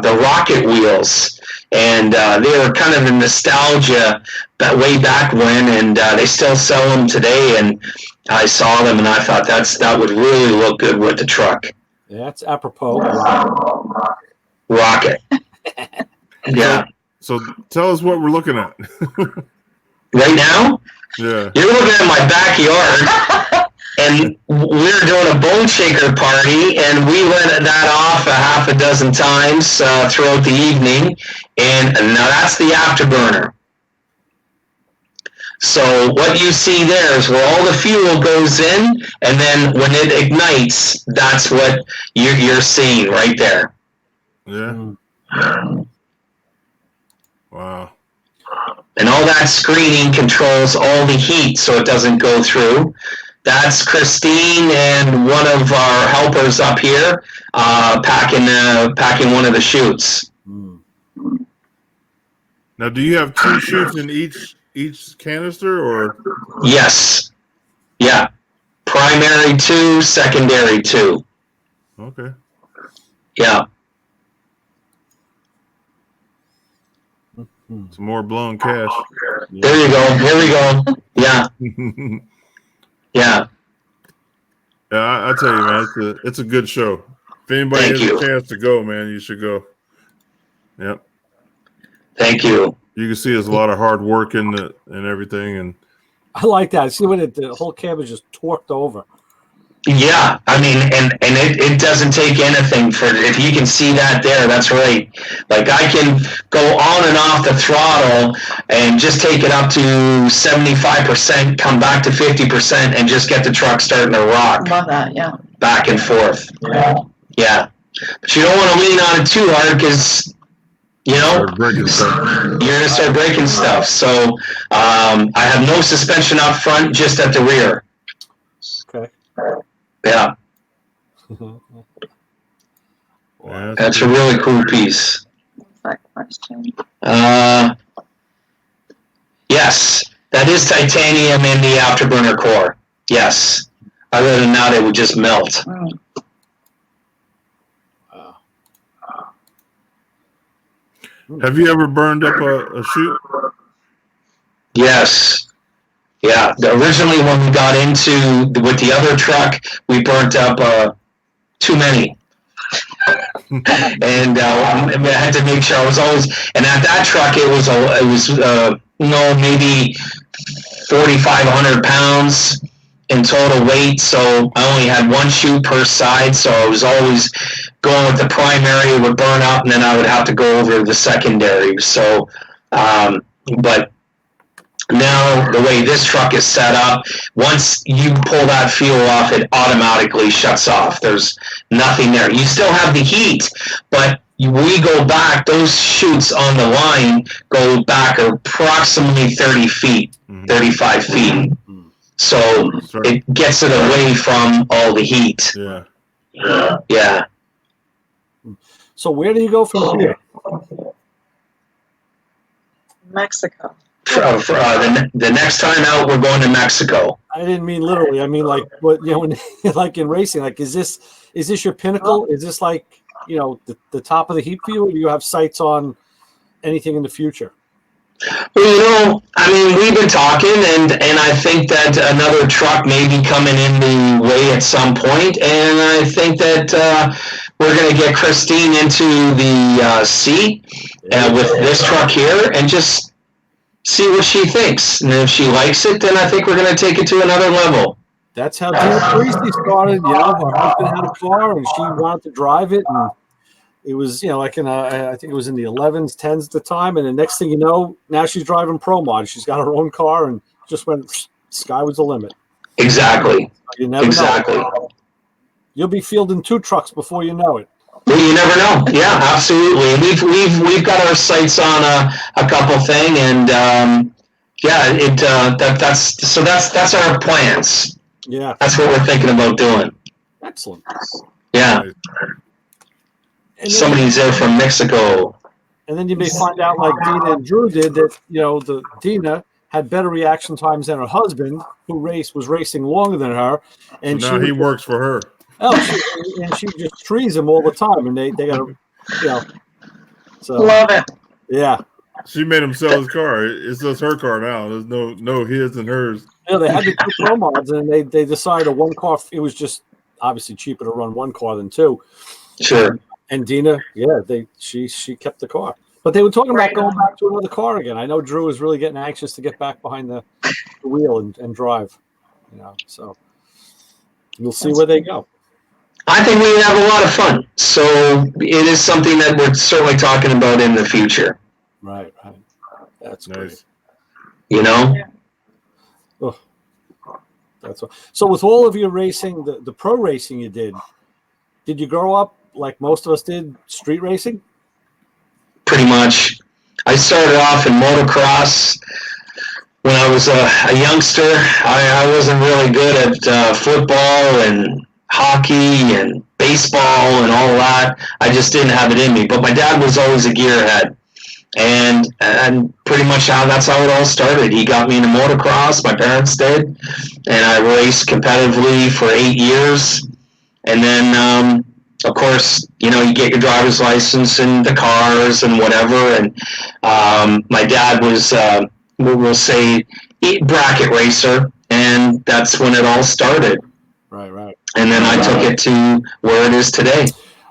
the rocket wheels, and they were kind of the nostalgia that way back when, and they still sell them today. And I saw them, and I thought that would really look good with the truck. Yeah, that's apropos. Rocket. Yeah. So tell us what we're looking at. Right now? Yeah. You're looking at my backyard, and we're doing a bone shaker party, and we let that off a half a dozen times throughout the evening, and now that's the Afterburner. So what you see there is where all the fuel goes in, and then when it ignites, that's what you're seeing right there. Yeah. Wow. And all that screening controls all the heat so it doesn't go through. That's Christine and one of our helpers up here packing one of the chutes. Now, do you have 2 chutes in each canister, or? Yes. Yeah. Primary 2, secondary 2. Okay. Yeah. Some more blown cash. There you go. Here we go. Yeah. Yeah. Yeah, I tell you, man, it's a good show. If anybody has a chance to go, man, you should go. Yep. Thank you. You can see there's a lot of hard work in and everything, and I like that. See when the whole cab is just torqued over. Yeah, I mean, and it doesn't take anything for, if you can see that there, that's right. Like I can go on and off the throttle and just take it up to 75%, come back to 50%, and just get the truck starting to rock. Love that, yeah. Back and forth. Yeah. But you don't want to lean on it too hard because, you're going to start breaking stuff. So I have no suspension up front, just at the rear. Okay. Yeah. That's a really cool piece. What's that question? Yes, that is titanium in the Afterburner core. Yes. Other than that, it would just melt. Have you ever burned up a chute? Yes. Yeah. Originally, when we got into with the other truck, we burnt up too many. And I had to make sure I was always. And at that truck, it was maybe 4,500 pounds in total weight. So I only had 1 chute per side. So I was always going with the primary. It would burn up, and then I would have to go over the secondary. So, but now the way this truck is set up, once you pull that fuel off, it automatically shuts off. There's nothing there. You still have the heat, but we go back, those chutes on the line go back approximately 30 feet, 35 feet. So it gets it away from all the heat. Yeah. Yeah. So where do you go from here? Mexico. The next time out, we're going to Mexico. I didn't mean literally. I mean like what when like in racing. Like is this your pinnacle? Is this like the top of the heap for you, or do you have sights on anything in the future? Well, I mean, we've been talking, and I think that another truck may be coming in the way at some point, and I think that we're going to get Christine into the seat with this truck here, and just see what she thinks. And if she likes it, then I think we're going to take it to another level. That's how Dana Parisi started. Her husband had a car, and she wanted to drive it, and it was, like I think it was in the 11s, 10s at the time. And the next thing you know, now she's driving Pro Mod. She's got her own car and just went, sky was the limit. Exactly. You never know. You'll be fielding 2 trucks before you know it. Well, you never know. Yeah, absolutely. We've got our sights on a couple thing, and that's our plans. Yeah, that's what we're thinking about doing. Excellent. Yeah. Somebody's there from Mexico. And then you may find out, like Dina and Drew did, that the Dina had better reaction times than her husband, who was racing longer than her, and so now he works for her. Oh, she just trees him all the time, and they got to, So love it. Yeah. She made him sell his car. It's just her car now. There's no his and hers. Yeah, they had the 2 Pro Mods, and they decided a 1 car. It was just obviously cheaper to run 1 car than 2. Sure. And Dina, she kept the car. But they were talking about going back to another car again. I know Drew is really getting anxious to get back behind the wheel and drive. So we'll see where they go. I think we have a lot of fun. So it is something that we're certainly talking about in the future. Right. That's nice. Great. Oh, that's all. So with all of your racing, the pro racing you did you grow up like most of us did, street racing? Pretty much. I started off in motocross when I was a youngster. I wasn't really good at football and hockey and baseball and all that. I just didn't have it in me. But my dad was always a gearhead. And pretty much that's how it all started. He got me into motocross, my parents did, and I raced competitively for 8 years. And then, of course, you get your driver's license and the cars and whatever. And my dad was, we'll say, bracket racer, and that's when it all started. Right. And then I took it to where it is today.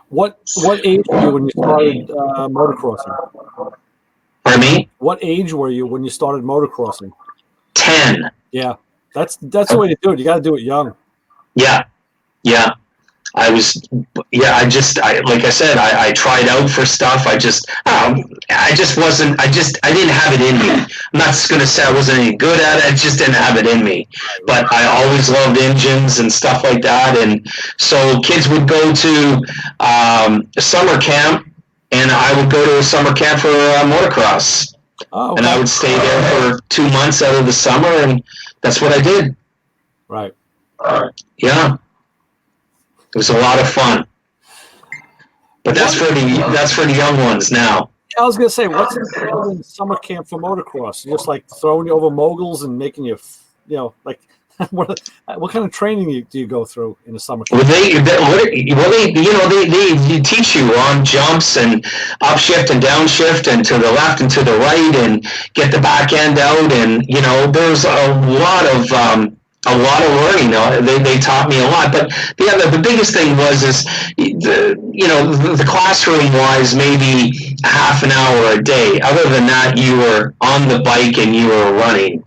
What age were you when you started motocrossing? Pardon me? What age were you when you started motocrossing? 10. Yeah, that's the way to do it. You got to do it young. Yeah. I like I said, I tried out for stuff. I didn't have it in me. I'm not just going to say I wasn't any good at it. I just didn't have it in me. But I always loved engines and stuff like that. And so kids would go to a summer camp, and I would go to a summer camp for motocross. Oh, okay. And I would stay there for 2 months out of the summer, and that's what I did. Right. Yeah. It was a lot of fun. But that's for the young ones now. I was going to say, what's in summer camp for motocross? Just like throwing you over moguls and making you, like, what kind of training do you go through in the summer camp? Well, they teach you on jumps and upshift and downshift and to the left and to the right and get the back end out. And, there's a lot of learning. They taught me a lot, but the biggest thing was the classroom wise, maybe half an hour a day. Other than that, you were on the bike and you were running.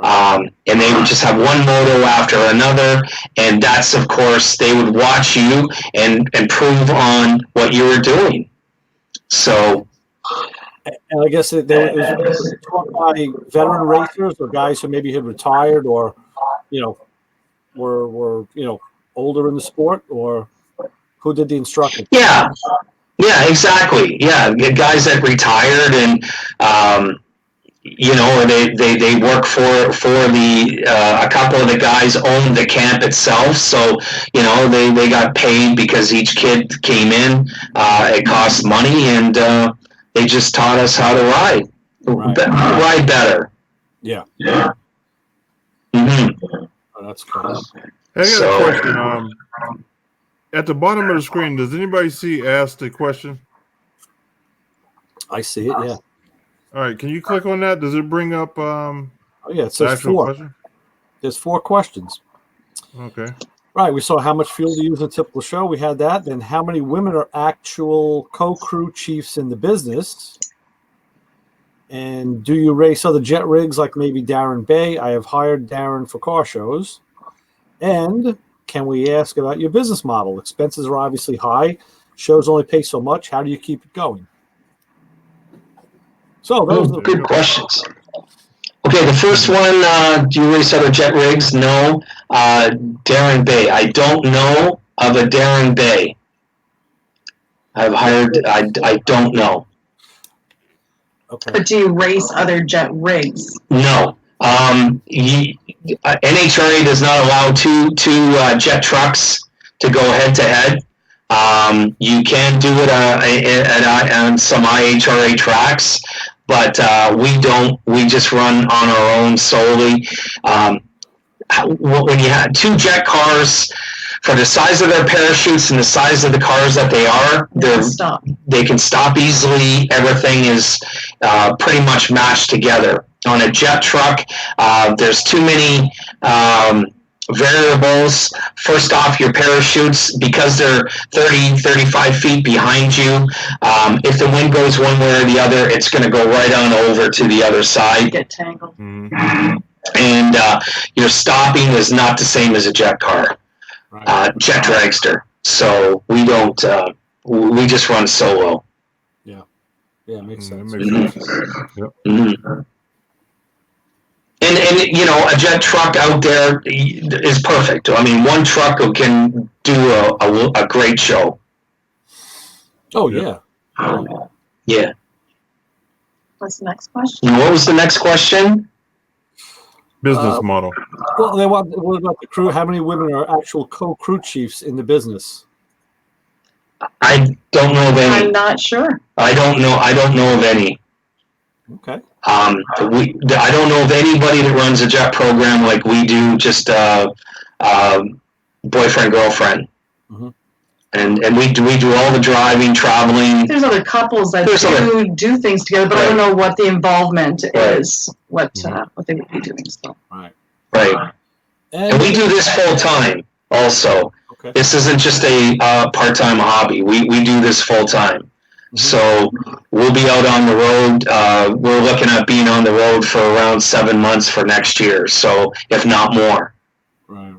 And they would just have one moto after another, and that's, of course, they would watch you and improve on what you were doing. So, and I guess it was taught by veteran racers or guys who maybe had retired or, were older in the sport, or who did the instructing? Yeah, exactly. Yeah, guys that retired and. They work for the a couple of the guys owned the camp itself, so they got paid because each kid came in. It cost money, and they just taught us how to ride better. Yeah. Mm-hmm. Oh, that's cool. Hey, I got a question. At the bottom of the screen, does anybody see "Ask the Question"? I see it. Yeah. All right, can you click on that? Does it bring up it says 4. Question? There's 4 questions. Okay. Right, we saw how much fuel to use in a typical show. We had that. Then how many women are actual co-crew chiefs in the business? And do you race other jet rigs like maybe Darren Bay? I have hired Darren for car shows. And can we ask about your business model? Expenses are obviously high. Shows only pay so much. How do you keep it going? So those are Good questions. Okay, the first one, do you race other jet rigs? No. Daring Bay. I don't know of a Daring Bay. I've hired, I don't know. Okay. But do you race other jet rigs? No. NHRA does not allow two jet trucks to go head to head. You can do it on some IHRA tracks, but we don't. We just run on our own solely. When you have two jet cars, for the size of their parachutes and the size of the cars that they are, they can stop easily. Everything is pretty much matched together. On a jet truck, there's too many variables. First off, your parachutes, because they're 30, 35 feet behind you, if the wind goes one way or the other, it's going to go right on over to the other side. Get tangled. Mm-hmm. And your stopping is not the same as a jet car, jet dragster. So we don't, we just run solo. Yeah, makes sense. Yep. Mm-hmm. And you know, a jet truck out there is perfect. I mean, one truck can do a great show. Oh yeah. Yeah. What's the next question? And what was the next question? Business model. Well, what about the crew? How many women are actual co-crew chiefs in the business? I don't know of any. I'm not sure. I don't know of any. Okay. I don't know of anybody that runs a jet program like we do. Just boyfriend, girlfriend, mm-hmm. and we do all the driving, traveling. There's other couples that do things together, but I don't know what the involvement is. What they would be doing. So. Right. And we do this full time. Also, This isn't just a part-time hobby. We do this full time. Mm-hmm. So we'll be out on the road. We're looking at being on the road for around 7 months for next year. So if not more. Right.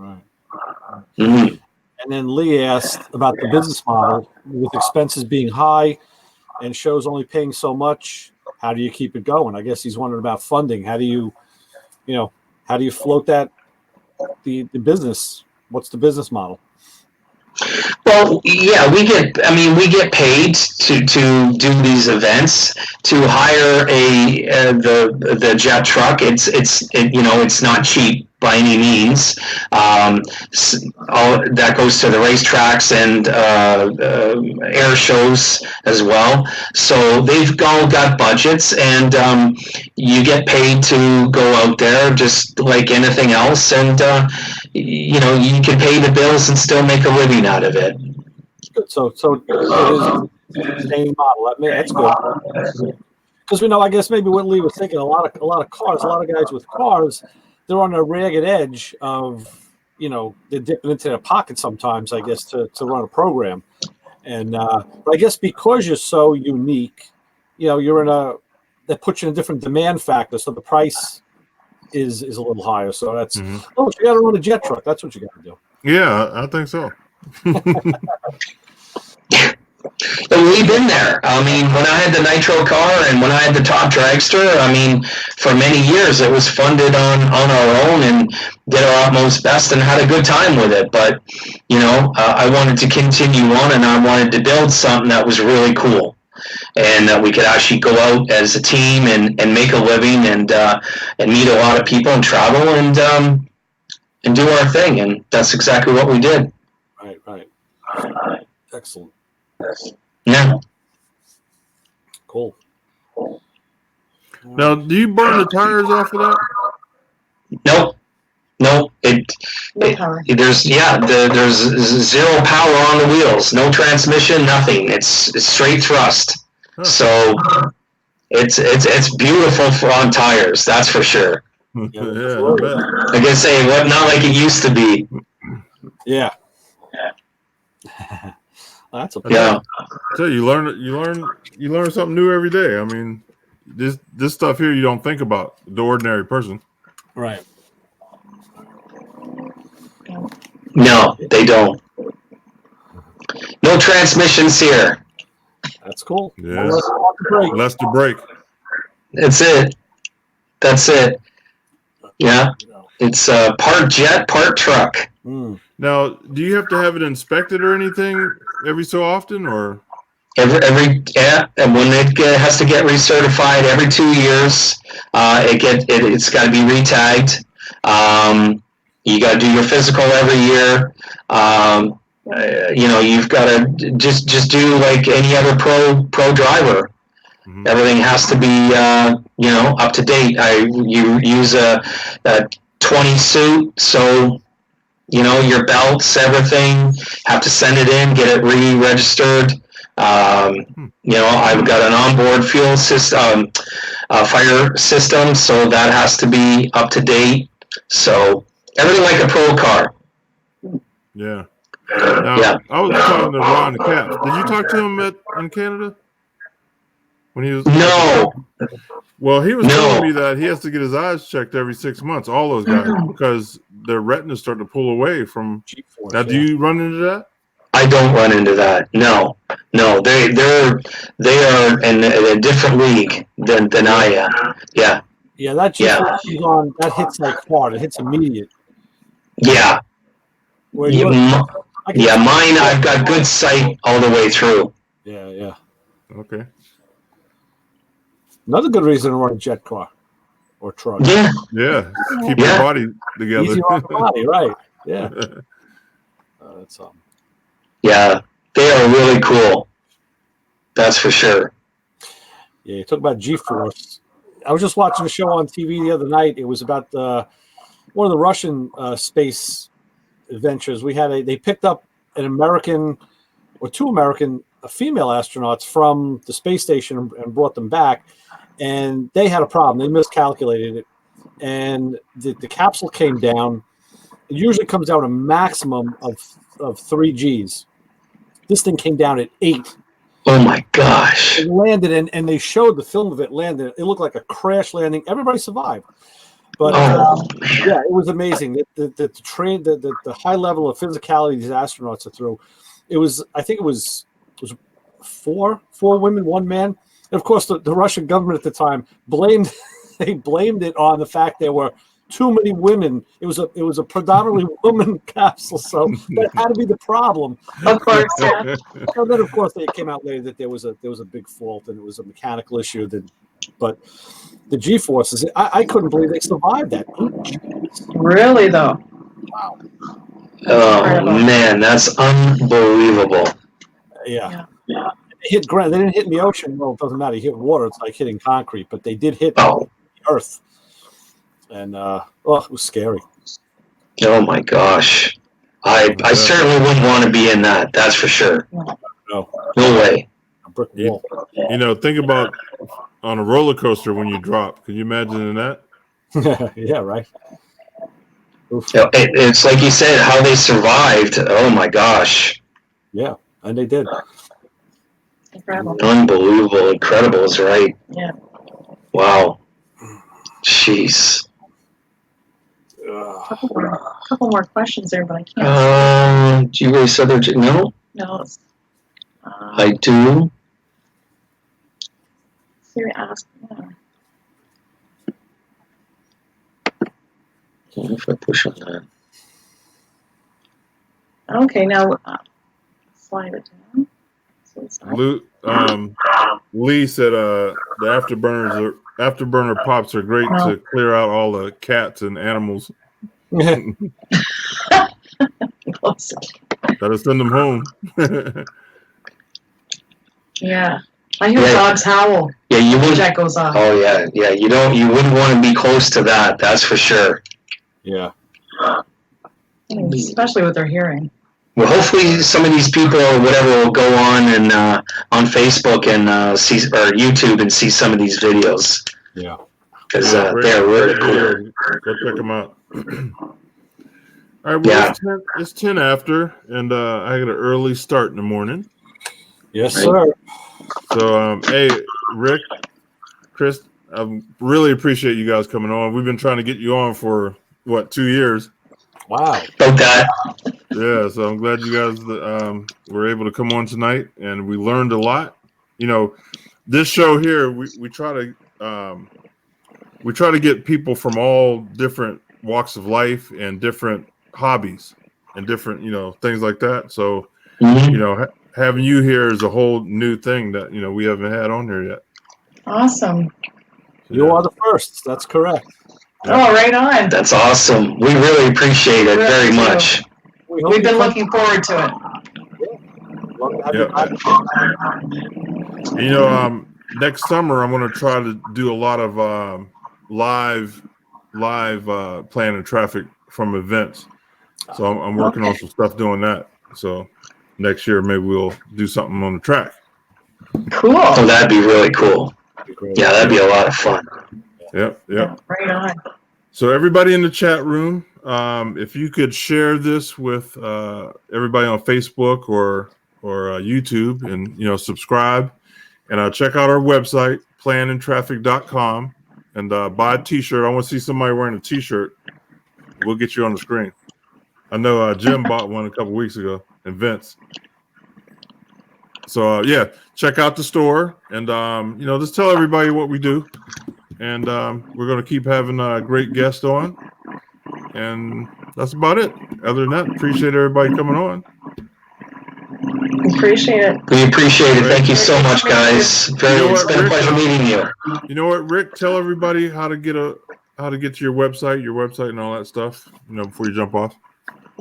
Mm-hmm. And then Lee asked about the business model with expenses being high and shows only paying so much. How do you keep it going? I guess he's wondering about funding. How do you float that the business? What's the business model? Well, yeah, we get paid to do these events, to hire the jet truck. It's not cheap by any means. All that goes to the racetracks and air shows as well. So they've all got budgets, and you get paid to go out there just like anything else, and you can pay the bills and still make a living out of it. Good. So it is the same model. That's good. Because I guess maybe what Lee was thinking, a lot of cars, a lot of guys with cars, they're on a ragged edge of, they're dipping into their pocket sometimes, I guess, to run a program. And but I guess because you're so unique, that puts you in a different demand factor, so the price is a little higher. So that's you got to run a jet truck. That's what you got to do. Yeah, I think so. But we've been there. I mean, when I had the Nitro car and when I had the top dragster, I mean, for many years it was funded on our own and did our utmost best and had a good time with it. But, I wanted to continue on, and I wanted to build something that was really cool and that we could actually go out as a team and make a living and meet a lot of people and travel and do our thing. And that's exactly what we did. Right. Excellent. Yeah. Cool. Now, do you burn the tires off of that? Nope. There's zero power on the wheels, no transmission, nothing. It's straight thrust. Huh. So it's beautiful on tires, that's for sure. Yeah, I bet. Like I say, not like it used to be. Yeah. That's a So you learn something new every day. I mean, this stuff here you don't think about, the ordinary person. Right. No, they don't. No transmissions here. That's cool. Yeah. Less to break. That's it. That's it. Yeah. It's part jet, part truck. Mm. Now, do you have to have it inspected or anything every so often, or? And when it has to get recertified every 2 years, it's got to be retagged. You got to do your physical every year. You've got to just do like any other pro driver. Mm-hmm. Everything has to be up to date. You use a 20 suit, so your belts, everything, have to send it in, get it re-registered. I've got an onboard fuel system, fire system, so that has to be up to date. So everything like a pro car. Yeah. Now, I was talking to Ron the Caps. Did you talk to him in Canada? When he was No. Well, he was telling me that he has to get his eyes checked every 6 months, all those guys, because their retinas start to pull away from G-force. Now, do you run into that? I don't run into that. No, they are in a different league than I am. Yeah. Yeah, that G-force is on. That hits like hard. It hits immediate. Yeah. Mine. I've got good sight all the way through. Yeah. Okay. Another good reason to run a jet car or truck. Yeah. Keep your body together. Easy on the body, right? Yeah. That's Yeah, they are really cool. That's for sure. Yeah, you talk about G-force. I was just watching a show on TV the other night. It was about one of the Russian space adventures. They picked up an American or two American female astronauts from the space station and brought them back. And they had a problem. They miscalculated it. And the capsule came down. It usually comes down a maximum of 3 Gs. This thing came down at 8. Oh my gosh. It landed, and they showed the film of it landing. It looked like a crash landing. Everybody survived. But it was amazing. The high level of physicality these astronauts are through. I think it was 4 women, 1 man. And of course, the Russian government at the time blamed it on the fact there were too many women. It was a predominantly woman capsule, so that had to be the problem. Of course, yeah. And then, of course, it came out later that there was a big fault and it was a mechanical issue. But the G-forces, I couldn't believe they survived that. Really, though? Wow. Oh man, that's unbelievable. Yeah. They hit ground. They didn't hit in the ocean. Well, it doesn't matter. You hit water, it's like hitting concrete. But they did hit the earth, and it was scary. Oh my gosh, I certainly wouldn't want to be in that. That's for sure. No way. A brick wall. Think about on a roller coaster when you drop. Can you imagine that? Yeah, right. It's like you said, how they survived. Oh my gosh. Yeah, and they did. Incredible. Unbelievable. Incredible is right. Yeah. Wow. Jeez. A couple more questions there, but I can't. Do you race other? No. No. I do. Siri asked. Yeah. If I push on that. Okay, now slide it down. So it's not... Lee said the afterburner pops are great to clear out all the cats and animals. Gotta send them home. Yeah, I hear dogs howl. Yeah, you would. That goes off. Oh yeah. You wouldn't want to be close to that. That's for sure. Yeah. Especially with their hearing. Well, hopefully some of these people or whatever will go on and on Facebook and see or YouTube and see some of these videos. Yeah. Because they're really cool. Go check them out. All right. Well, it's 10 after, and I got an early start in the morning. Yes, sir. So, hey, Rick, Chris, I really appreciate you guys coming on. We've been trying to get you on for 2 years? Wow. About that. Yeah, so I'm glad you guys were able to come on tonight, and we learned a lot. You know, this show here, we try to get people from all different walks of life and different hobbies and different, things like that. So, having you here is a whole new thing that, we haven't had on here yet. Awesome. You are the first. That's correct. Oh, right on. That's awesome. We really appreciate it very much. We've been looking forward to it. Next summer I'm going to try to do a lot of live planning traffic from events. So I'm working on some stuff doing that. So next year maybe we'll do something on the track. Cool. Oh, that'd be really cool. Yeah, that'd be a lot of fun. Yep. Right on. So everybody in the chat room, if you could share this with everybody on Facebook or YouTube, and subscribe, and check out our website, planandtraffic.com, and buy a t-shirt. I want to see somebody wearing a t-shirt. We'll get you on the screen. I know Jim bought one a couple weeks ago, and Vince. So check out the store, and just tell everybody what we do. And we're going to keep having great guests on. And that's about it. Other than that, appreciate everybody coming on. Appreciate it. We appreciate it. Thank you so much, guys. It's been a pleasure meeting you. You know what, Rick? Tell everybody how to get to your website and all that stuff, before you jump off.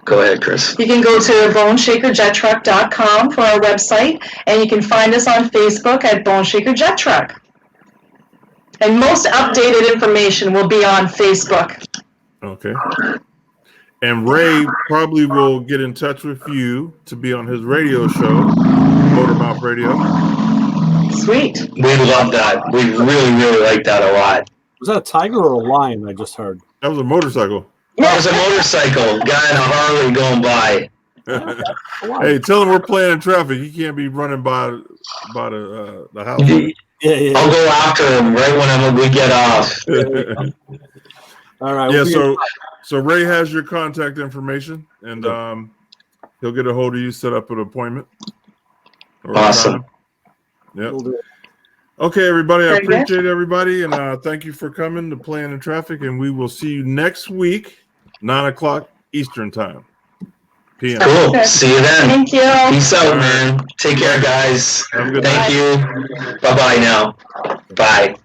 Go ahead, Chris. You can go to boneshakerjettruck.com for our website, and you can find us on Facebook at Bone Shaker Jet Truck. And most updated information will be on Facebook. Okay. And Ray probably will get in touch with you to be on his radio show, Motormouth Radio. Sweet. We love that. We really, really like that a lot. Was that a tiger or a lion I just heard? That was a motorcycle. That was a motorcycle. Guy in a Harley going by. Hey, tell him we're playing in traffic. He can't be running by the house. Yeah. I'll go after him right when we get off. All right. Yeah. So Ray has your contact information, and he'll get a hold of you, set up an appointment. Awesome. Yeah. Okay, everybody. I appreciate everybody, and thank you for coming to Plan in Traffic. And we will see you next week, 9:00 Eastern Time. PM. Cool. See you then. Thank you. Peace out, man. Take care, guys. Have a good Thank you. Bye-bye now. Bye.